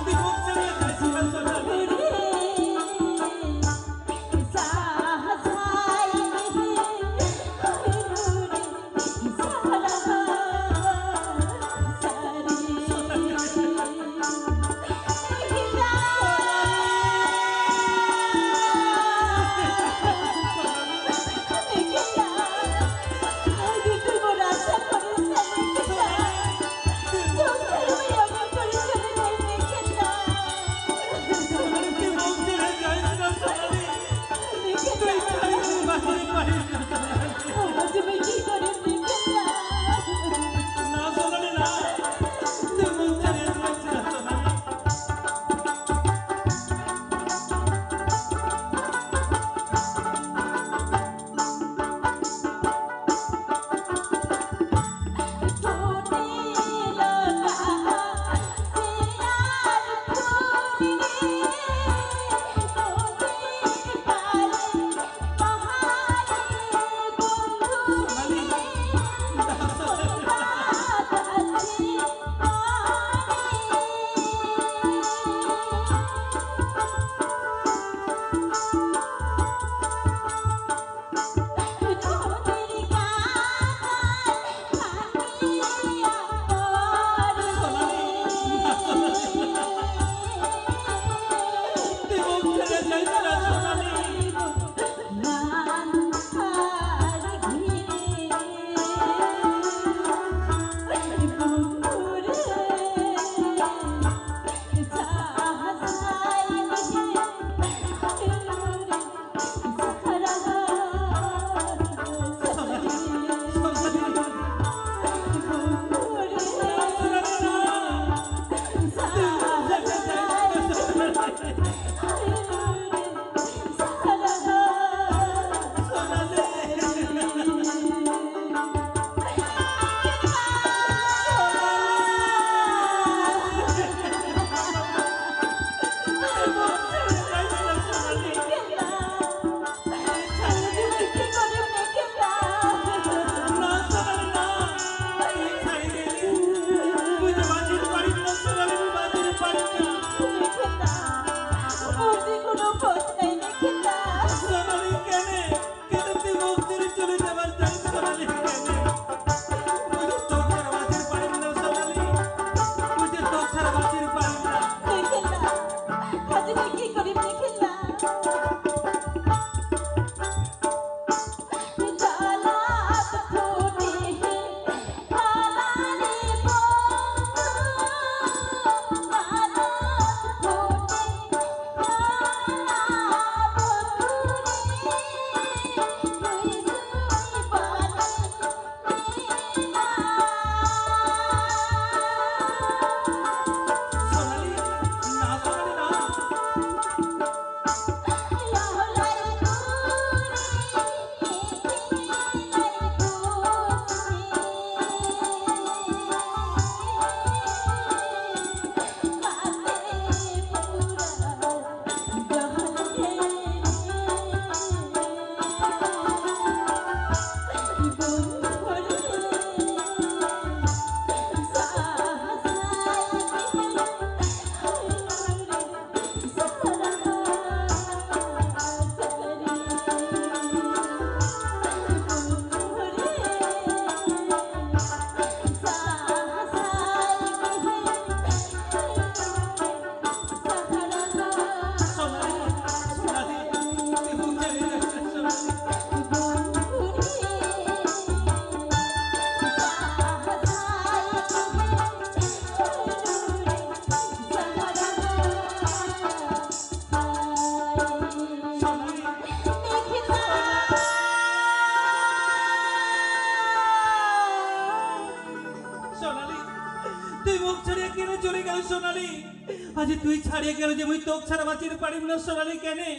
আজি তুই ছাড়িয়ে গেল যে মুই তোক ছাড়া বাঁচিতে পারিব না সোনালি কেনে?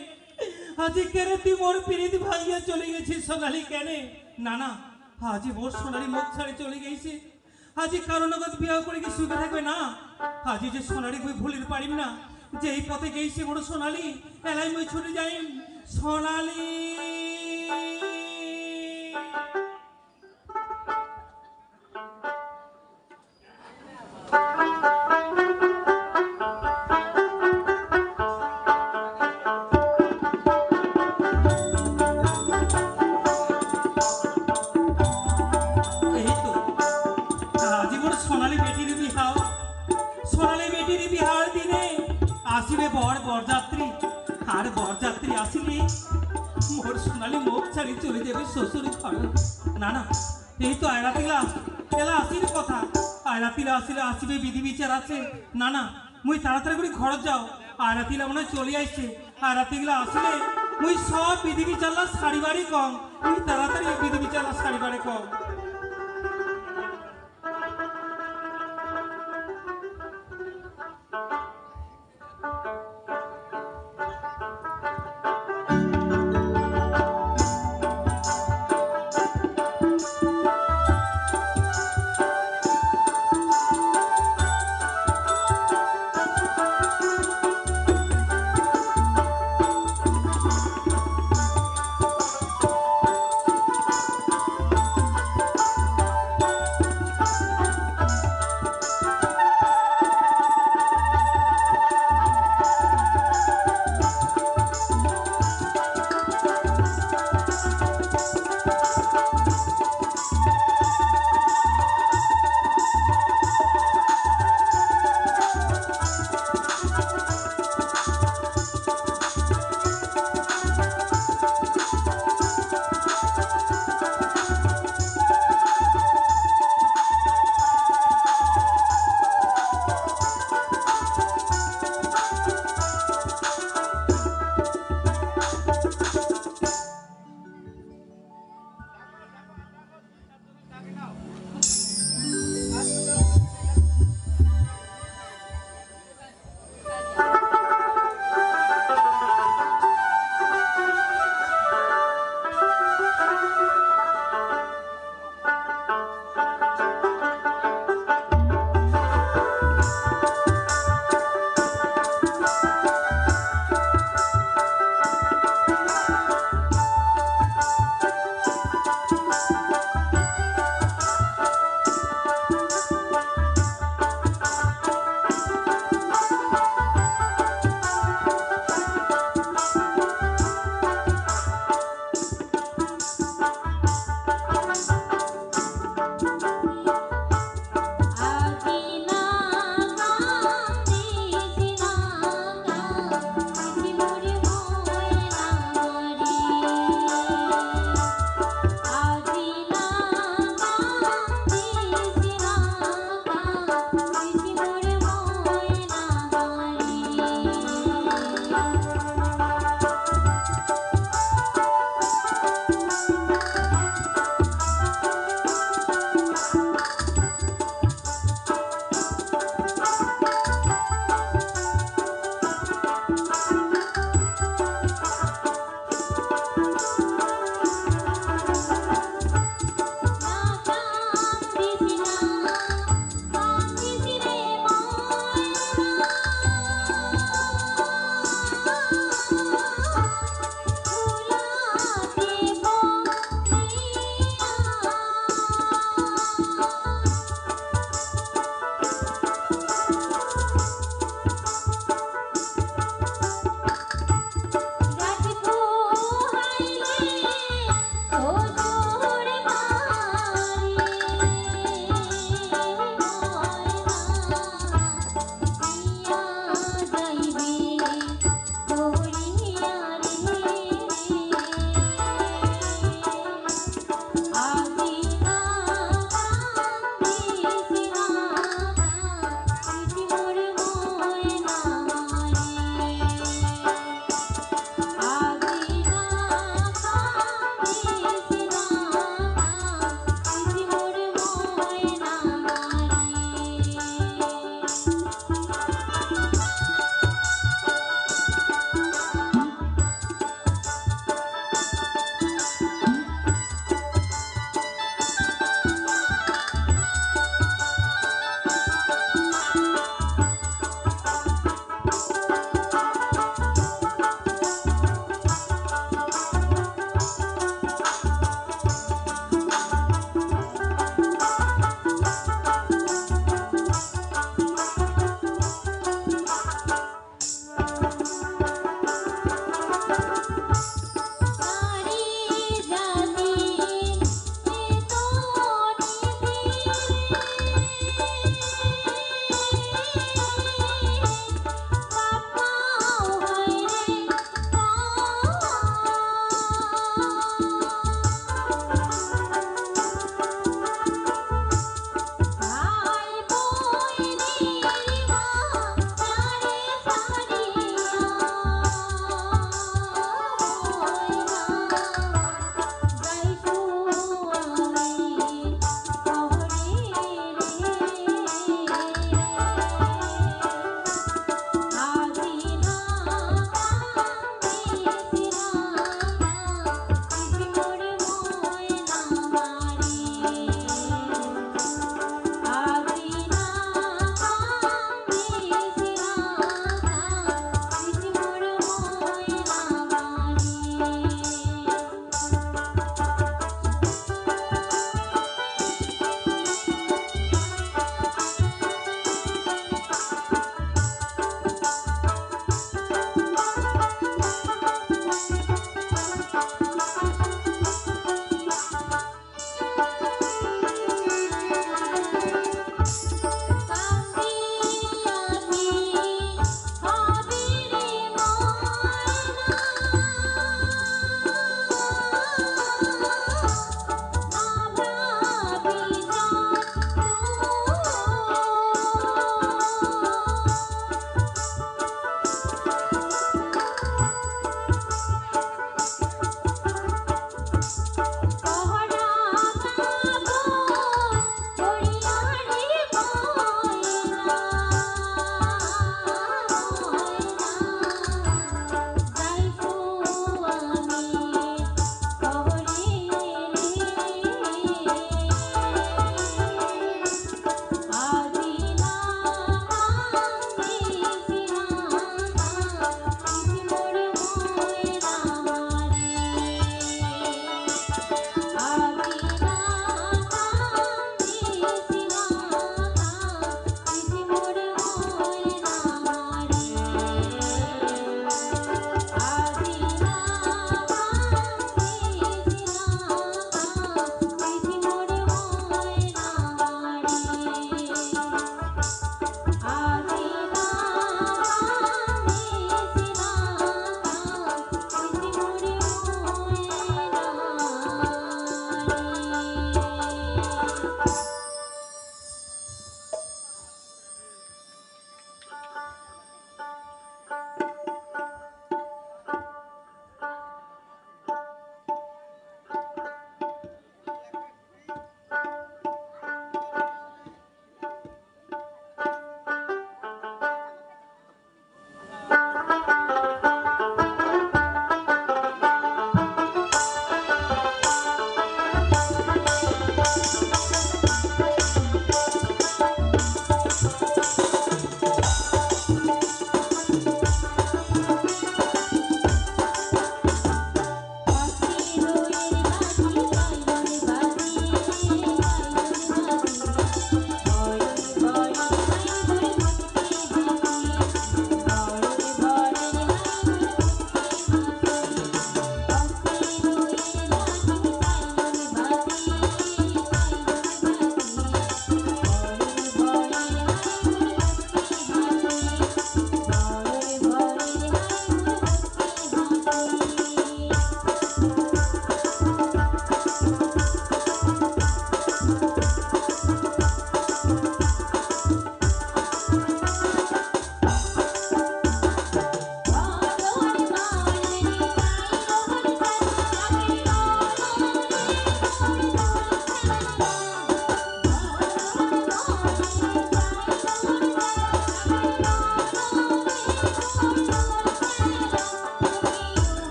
আজি কেনে তুই মোর পিড়িত ভাঙিয়া চলে গেছিস সোনালি কেনে? না না, আজি মোর সোনালি মুখ ছাড়ি চলে গেছে। আজি কারো নগদ বিবাহ করে কি সুখে থাকবে না? আজি যে সোনালি মুই ভুলিতে পারিব না, যে এই পথে গেছি মোর সোনালি, এলাই মুই ছুটে যাই সোনালি। এই তো আজি মোর সোনালি বেটির বিহাও, সোনালি বেটির বিহার দিনে আসিবে বরযাত্রী, আর বরযাত্রী আসিলে মোর সোনালি মুখ ছাড়ি চলে যাবে শ্বশুর ঘরে। না না, এই তো আয়রাতিলা এলা আসির কথা, আয়রাতিলা আসিলে আসিবে বিধি বিচার আছে। না না, মুই তাড়াতাড়ি করে ঘর যাও, আয়রাতিলা মনে হয় চলে আসছে। আয়রাতিগুলা আসলে মুই সব বিধি বিচারলা সারিবারই কম, মুই তাড়াতাড়ি বিধি বিচারলা সারিবারে কম।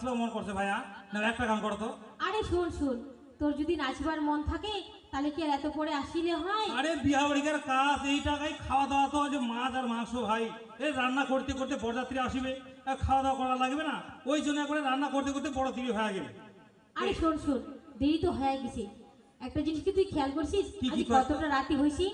নাচবার মন করছে ভাইয়া, না একটা গান করো তো। আরে শোন শোন, তোর যদি নাচবার মন থাকে তাহলে কি আর এত পরে আসিলে হয়? আরে বিয়া বাড়িকার কাজ, এই টাকায় খাওয়া দাওয়া তো যে মাছ আর মাংস ভাই, এই রান্না করতে করতে বরযাত্রী আসবে, আর খাওয়া দাওয়া করা লাগবে না, ওই জন্য করে রান্না করতে করতে বড় দেরি হয়ে গেল। আরে শোন শোন, দেরি তো হয়ে গেছে। একটা জিনিস কি তুই খেয়াল করছিস কি আজ কর? কতটা রাতি হয়েছি?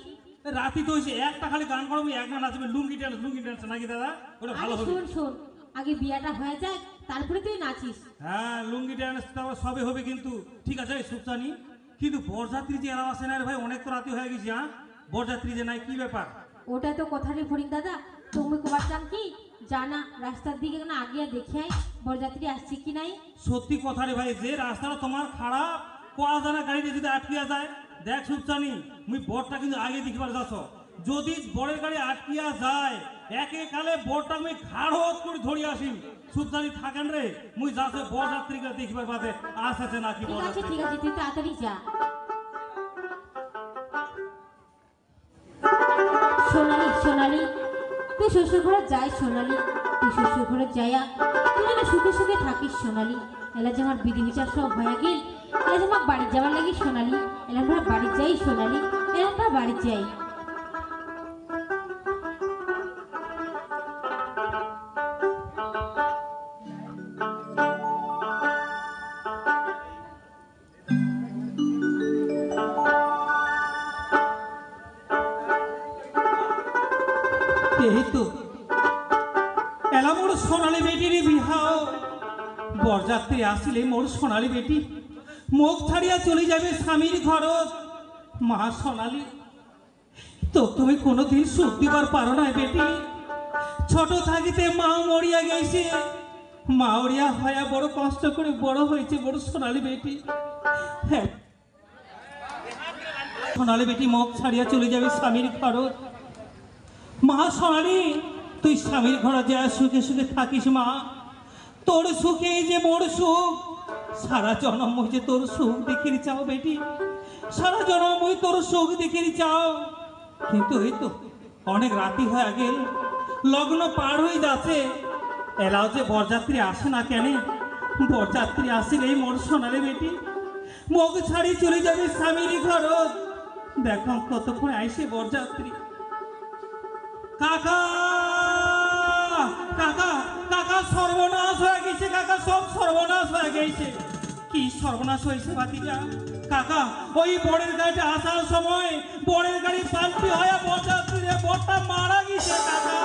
রাতি তো হয়েছে, একটা খালি গান করবো, এক গান নাচবে, লুঙ্গি ড্যান্স নাকি দাদা, ওটা ভালো আরে হবে। শোন শোন, আগে বিয়াটা হয়ে যাক তারপরে তুই নাচিস। হ্যাঁ লুঙ্গি ড্যান্স সবে হবে, কিন্তু ঠিক আছে সুপসানি, কিন্তু বরযাত্রী যে এরা আসে না রে ভাই, অনেক তো রাতি হয়ে গেছে। হ্যাঁ বরযাত্রী যে নাই, কি ব্যাপার? ওটা তো কথারই ফরিং দাদা, তুমি কবার চান কি জানা রাস্তার দিকে না আগে দেখে আয় বরযাত্রী আসছে কি নাই। সত্যি কথা রে ভাই, যে রাস্তাটা তোমার খারাপ, কোয়া জানা গাড়িতে যদি আটকিয়া যায়, দেখ সুপসানি মুই বরটা কিন্তু আগে দেখিবার যাচ্ছ, যদি বরের গাড়ি আটকিয়া যায় একে কালে বরটা মুই ঘাড় করে ধরি আসি। সুপসানি থাকেন রে, মুই যাচ্ছে বরযাত্রীকে দেখিবার বাদে আসছে নাকি ঠিক আছে বরযাত্রী। ঠিক আছে, তুই তাড়াতাড়ি যা। সোনালি সোনালি, তুই শ্বশুর ঘরে যাই সোনালি, তুই শ্বশুর ঘরে যাইয়া তুই যেন সুখে সুখে থাকিস সোনালি। এলা যে আমার বিধি বিচার সব হয়ে গেল, এলা যে আমার বাড়ি যাওয়ার লাগি সোনালি, এলা আমরা বাড়ি যাই সোনালি, এলা আমরা বাড়ি যাই। এই তো এলা মোর সোনালী বেটির বিহাও, বরযাত্রী আসিলে মোর সোনালী বেটি মুখ ছাড়িয়া চলে যাবে স্বামীর ঘরত। মা সোনালী, তো তুমি কোনোদিন সুখ দিবার পারো না বেটি। ছোট থাকিতে মা মরিয়া গেছে, মা মরিয়া হইয়া বড় কষ্ট করে বড় হয়েছে বড় সোনালী বেটি। হ্যাঁ সোনালী বেটি মুখ ছাড়িয়া চলে যাবে স্বামীর ঘরত। মা সোনালী, তুই স্বামীর ঘরে যা সুখে সুখে থাকিস মা, তোর সুখে যে মোর সুখ, সারা জনম মুই যে তোর সুখ দেখির চাও বেটি, সারা জনম মুই তোর সুখ দেখির চাও। কিন্তু এই তো অনেক রাতি হয়ে গেল, লগ্ন পার হয়ে যাচ্ছে, এলাও যে বরযাত্রী আসে না কেন? বরযাত্রী আসিলেই মোর সোনালী বেটি মুখ ছাড়ি চলে যাবে স্বামীর ঘর। দেখো কতক্ষণ আইসে বরযাত্রী। কাকা কাকা কাকা, সর্বনাশ হয়ে গেছে কাকা, সব সর্বনাশ হয়ে গেছে। কি সর্বনাশ হয়েছে ভাতিজা? কাকা ওই বরের গাড়িতে আসার সময় বরের গাড়ি পাল্টি হয়ে বরযাত্রীরে বরটা মারা গেছে কাকা।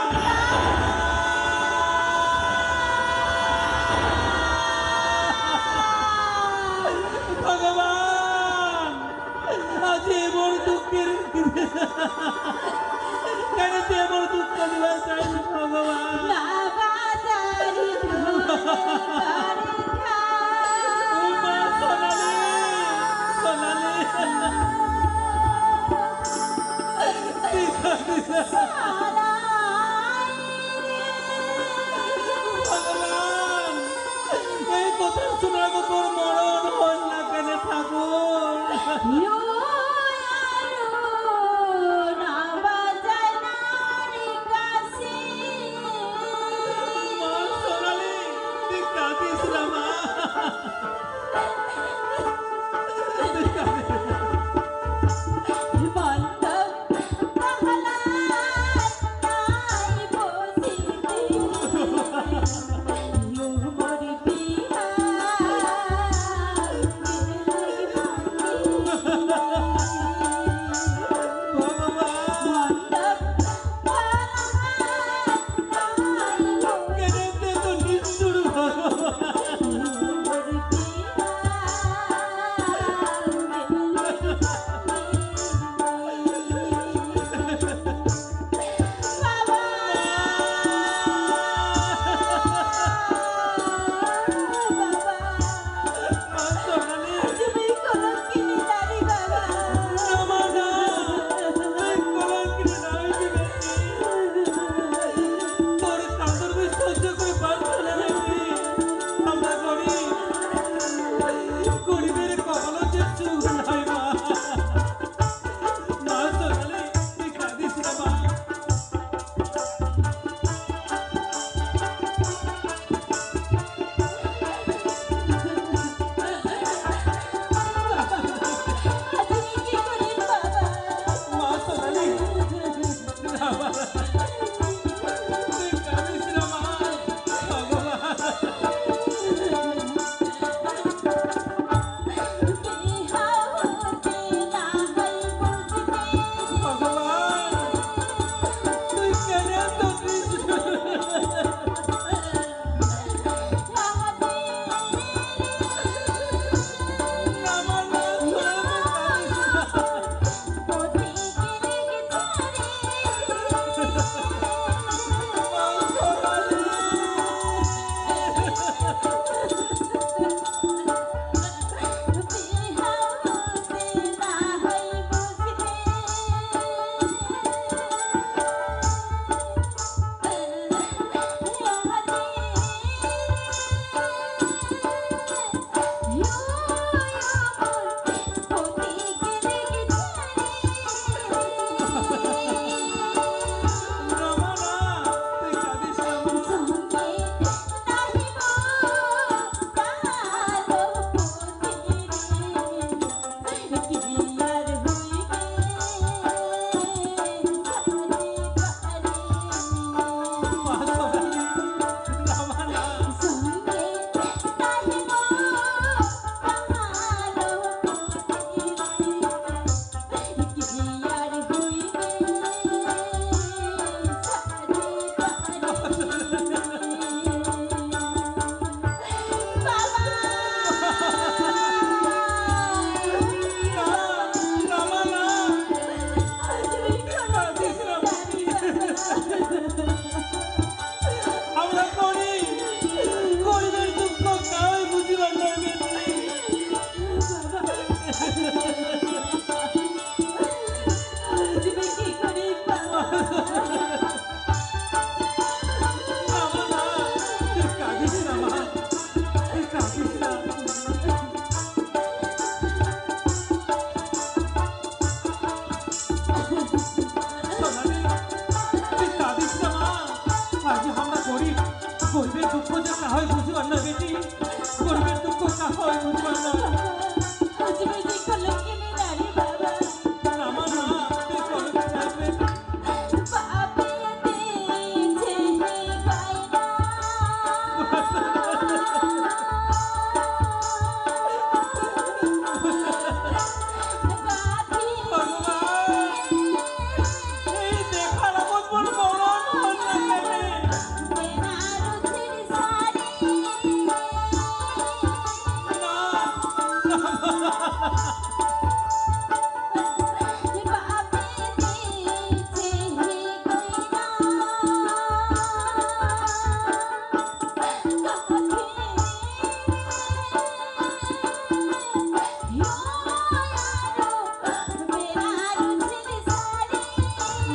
ভগবান, আজ এমন দুঃখের কেন এমন দুঃখ দিবার চাইছে ভগবান? ও মা সোনালী, সোনালী, কি করিস?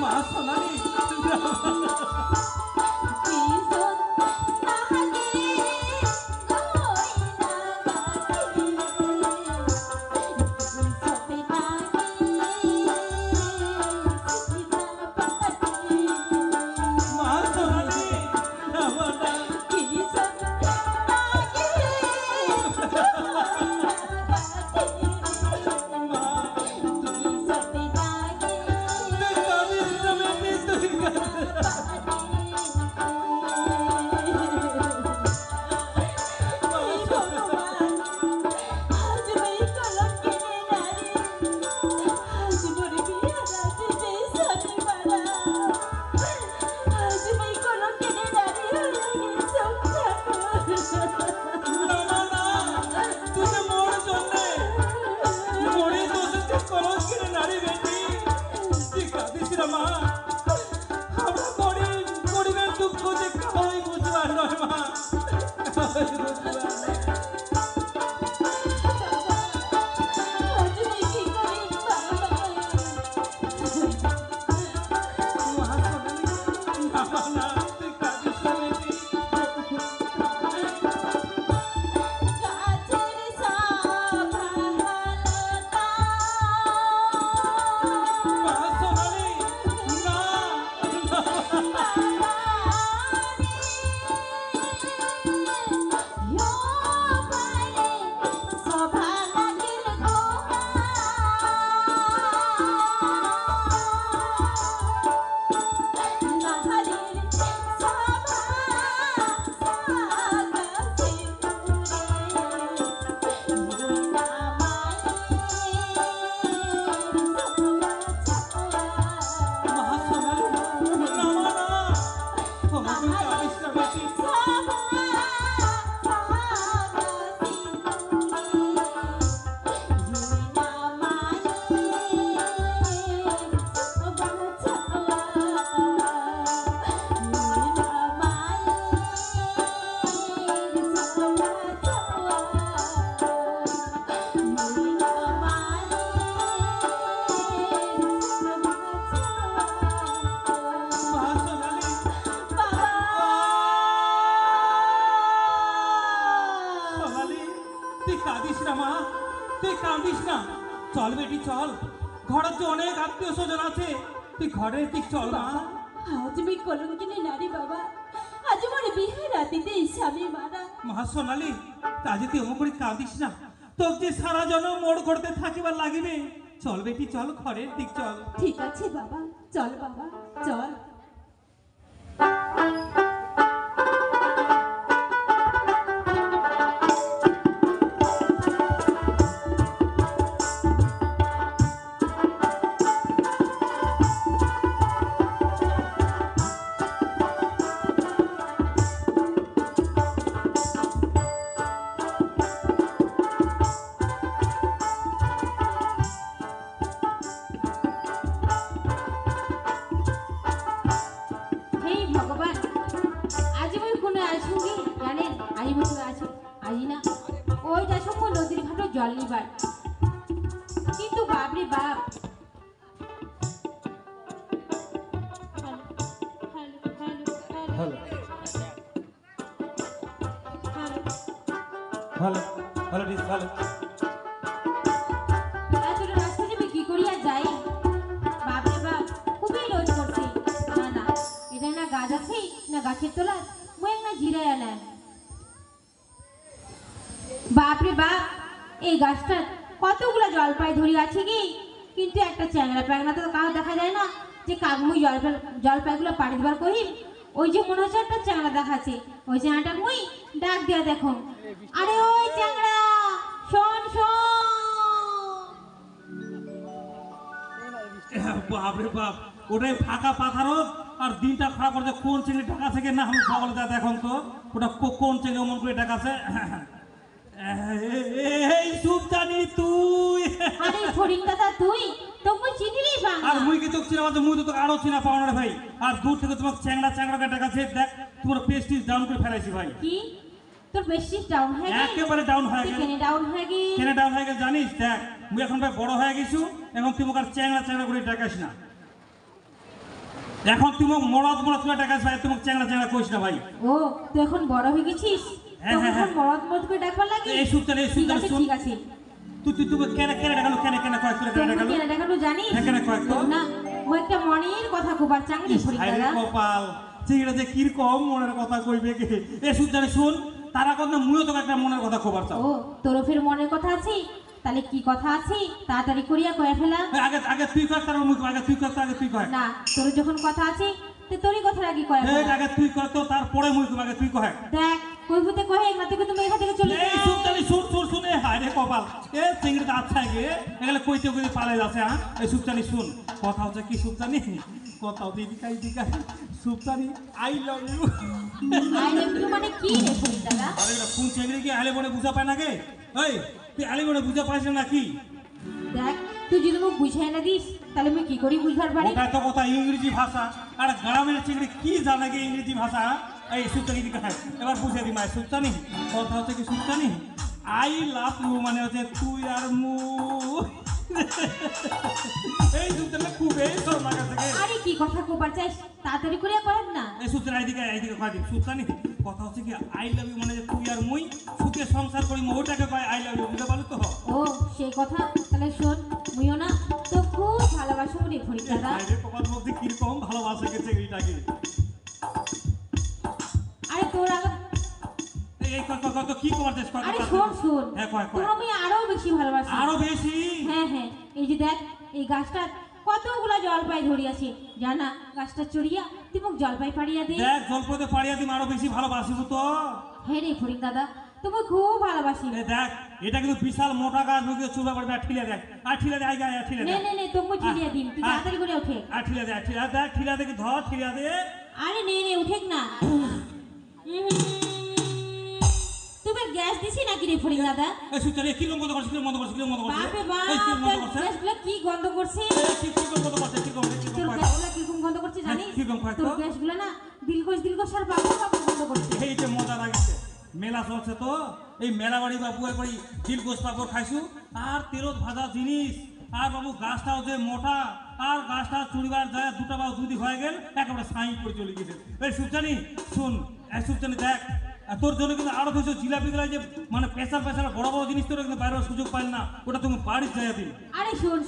মা সোনালি মা সোনালি আমার না। তুই কাঁদিস না বেটি, তুই কাঁদিস। না না না, তুই যে মোর জন্যে মরে বসেছে কলঙ্কের নারী বেটি। তুই কাঁদিস না মা, আমরা গরিব, গরিবের দুঃখ যে কাউই বুঝবার নয় মা, কাউই বুঝবার নয়। মা সোনালি, না না, তুই কাঁদিস না বেটি। মা সোনালি, না না। মা সোনালি, না না না, আমার তুই কাঁদিস না বেটি। মা সোনালি, সোনালি, তুই কাঁদিস না মা, তুই কাঁদিস না। চল বেটি চল, ঘরের তো অনেক আত্মীয় স্বজন আছে, তুই ঘরের দিক চল মা। আজ আমি কলঙ্কিনী নারী বাবা, আজ আমার বিয়ে রাতিতে স্বামী মারা। মা সোনালি, কাজে তুই অমন করে কাঁদিস না, তোর যে সারা জনম মোড় করতে থাকিবার লাগিবে। চল বেটি চল, ঘরের দিক চল। ঠিক আছে বাবা, চল বাবা চল। জল নিবার, কিন্তু বাপরে বাপ ভালো ভালো ভালো ডিস ভালো। এতটা রাস্তা যাবে কি করিয়া যাই, বাপরে বাপ খুবই রোদ করছে। না না, এটা না গাছ আছে না গাছের তলায় মই না জিরায় আলাম। বাপরে বাপ, এই গাছটার কতগুলো জলপাই ধরি আছে কি, কিন্তু একটা চ্যাংড়া প্যাংড়া তো কাউ দেখা যায় না যে কাকমুই জলপাইগুলো পাড়ি দিবার করি। ওই যে মনে হচ্ছে একটা চ্যাংড়া দেখাচ্ছে, ওই চ্যাংড়াটা মুই ডাক দিয়া দেখো, আরে ওই চ্যাংড়া শোন শোন। বাপরে বাপ, ওটাই ফাঁকা পাথারও আর দিনটা খারাপ করছে। কোন চিংড়ি টাকা থেকে না আমি খাবার যা দেখুন তো, ওটা কোন চিংড়ি অমন করে টাকা আছে। এই সুপ জানি তুই তোকে চিনিলি আর বাংলা মুই কি তোকে চিনা বলতে মুই তো তোকে আরো চিনা পাও না রে ভাই। আর দূর থেকে তোমাকে চ্যাংড়া চ্যাংড়া টাকা দেখ তোমার পেস্টিজ ডাউন করে ফেলাইছি ভাই। কি তোর বেশি ডাউন হয়ে গেল একেবারে ডাউন হয়ে তুই গেল। কেন ডাউন হয়ে গেল কেন ডাউন হয়ে গেল জানিস? দেখ মুই এখন ভাই বড় হয়ে গেছু, এখন তুই মোক আর চ্যাংড়া চ্যাংড়া করে টাকাস না। এখন তুই মোক মরদ মরদ করে টাকাস ভাই, তুই মোক চ্যাংড়া চ্যাংড়া কইস না ভাই। ও তুই এখন বড় হয়ে গেছিস হ্যাঁ, হ্যাঁ, তখন মরদ মরদ করে ডাকবার লাগে এই সুলতান, এই ঠিক সুলতান আছে শুন। ঠিক আছে তুই কেন কেন দেখালো, কেন কেন কয় করে কেন তোমরা দেখালো? কেন দেখানো জানিস হ্যাঁ, কেন কয় তো? না ও একটা মনের কথা খুবার চাকরি করি হায় রে দাদা কপাল, চিংড়া যে কিরকম মনের কথা কইবে কে। এ সুলতান শুন, তারা কথা না মুইও তোকে একটা মনের কথা খবর চাও। ও তোর ফের মনের কথা আছে তাহলে কি কথা আছে তাড়াতাড়ি করিয়া কয়ে ফেলা আগে আগে তুই কর, তারপর মুই কই। আগে তুই কর, আগে তুই কর। না তোর যখন কথা আছে তো তোরই কথা আগে কয়ে এই ফেলা আগে তুই কর তো, তারপরে মুই কই। আগে তুই কর। দেখ কই ভূতে কহে না থেকে তুমি এখান থেকে চলে এই যাও সুলতানি শুন শুন শুনে, হায় রে কপাল, এ চিংড়িটা আচ্ছা গে এগুলা কইতে কইতে পালাই যাচ্ছে। হ্যাঁ এই সুলতানি শুন, কথা হচ্ছে কি সুলতানি, কথা হচ্ছে দিকাই সুলতানি I love you. I love you মানে কি রে ফরিদ দাদা আরে এটা কোন চিংড়ি কি আলে বনে বুঝা পায় না গে? এই তুই আলে বনে বুঝা পাইছ না কি? দেখ তুই যদি মুখ বুঝাই না দিস তাহলে আমি কি করি বুঝবার পারি ওটা তো কথা ইংরেজি ভাষা, আর গ্রামের চিংড়ি কি জানে গে ইংরেজি ভাষা? এই সুলতানি দিকে এবার বুঝে দি মায় সুলতানি, কথা হচ্ছে কি সুলতানি, আই লাভ ইউ মানে হচ্ছে তুই আর মু। এই সুলতানি খুবই শরম লাগাছে গে। আরে কি কথা কবার চাইস তাড়াতাড়ি করিয়া করেন না এই সুলতানি এইদিকে কয় দিন সুলতানি, কথা হচ্ছে কি আই লাভ ইউ মানে যে তুই আর মুই সুখে সংসার করি, ওটাকে কয় আই লাভ ইউ, বুঝতে পারলো তো? ও সেই কথা তাহলে শোন মুইও না তো খুব ভালোবাসো রে ফরিদ দাদা বাইরে তোমার মধ্যে কিরকম ভালোবাসা গেছে এইটাকে। আরে তোর আগে এই কত কি করতে আরে শোন শোন হ্যাঁ কয় তোর আমি আরো বেশি ভালোবাসি আরো বেশি। হ্যাঁ হ্যাঁ এই যে দেখ এই গাছটা কতগুলা জলপাই ধরিয়াছে জানা গাছটা চড়িয়া তুই মোক জলপাই পাড়িয়া দে দেখ জলপথে পাড়িয়া দিম আরো বেশি ভালোবাসিব তো। হ্যাঁ রে ফরিদ দাদা তোমাকে খুব ভালোবাসি এই দেখ এটা কিন্তু বিশাল মোটা গাছ, বুঝতে চুলা পড়বে, আর ঠিলে দেখ, আর ঠিলে দে, আই গায় ঠিলে দে, নে তোমাকে চিড়িয়া দিন তুই তাড়াতাড়ি করে ওঠে আর ঠিলে দে, ঠিলে দেখ, ঠিলে দেখি ধর, ঠিলে দে। আরে নে উঠেক না তুমি গ্যাস দিছি নাকি রে ফরিদ দাদা এই সুতরে কি বন্ধ করছিস, কি বন্ধ করছিস, কি বন্ধ করছিস? বাপরে বাপ এই কি বন্ধ করছিস? গ্যাসগুলো কি গন্ধ করছে কি বন্ধ করছিস, কি বন্ধ তোর করছিস? গ্যাসগুলো কিরকম গন্ধ করছে জানিস হ্যাঁ, কিরকম কয় তো? তোর গ্যাসগুলো না দিলকোষ আর বাবু গন্ধ করছে এই যে মজা লাগিছে, মেলা চলছে তো, এই মেলা বাড়ি বা বুয়ে বাড়ি দিল গোস পাপড় খাইছু, আর তেলত ভাজা জিনিস, আর বাবু গাছটাও যে মোটা, আর গাছটা চুড়িবার যায় দুটা বা দুদি হয়ে গেল, একেবারে সাইন করে চলে গেছে। এই সুলতানি শুন, এই সুলতানি দেখ, আর তোর জন্য কিন্তু আরো কিছু জিলাপি গুলা যে মানে পেশাল বড় বড় জিনিস তোর কিন্তু বাইরের সুযোগ পাই না, ওটা তুমি বাড়ির যায় দিন। আরে শোন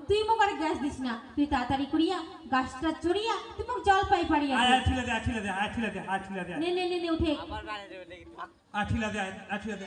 তুই মোক আর গ্যাস দিস না তুই তাড়াতাড়ি করিয়া গাছটা চড়িয়া তুই মোক জল পাই পাড়িয়া আয় দে। ঠিলে দে, ঠিলে দে, ঠিলে দে, ঠিলে দে, নে উঠে ঠিলে দে, ঠিলে দে।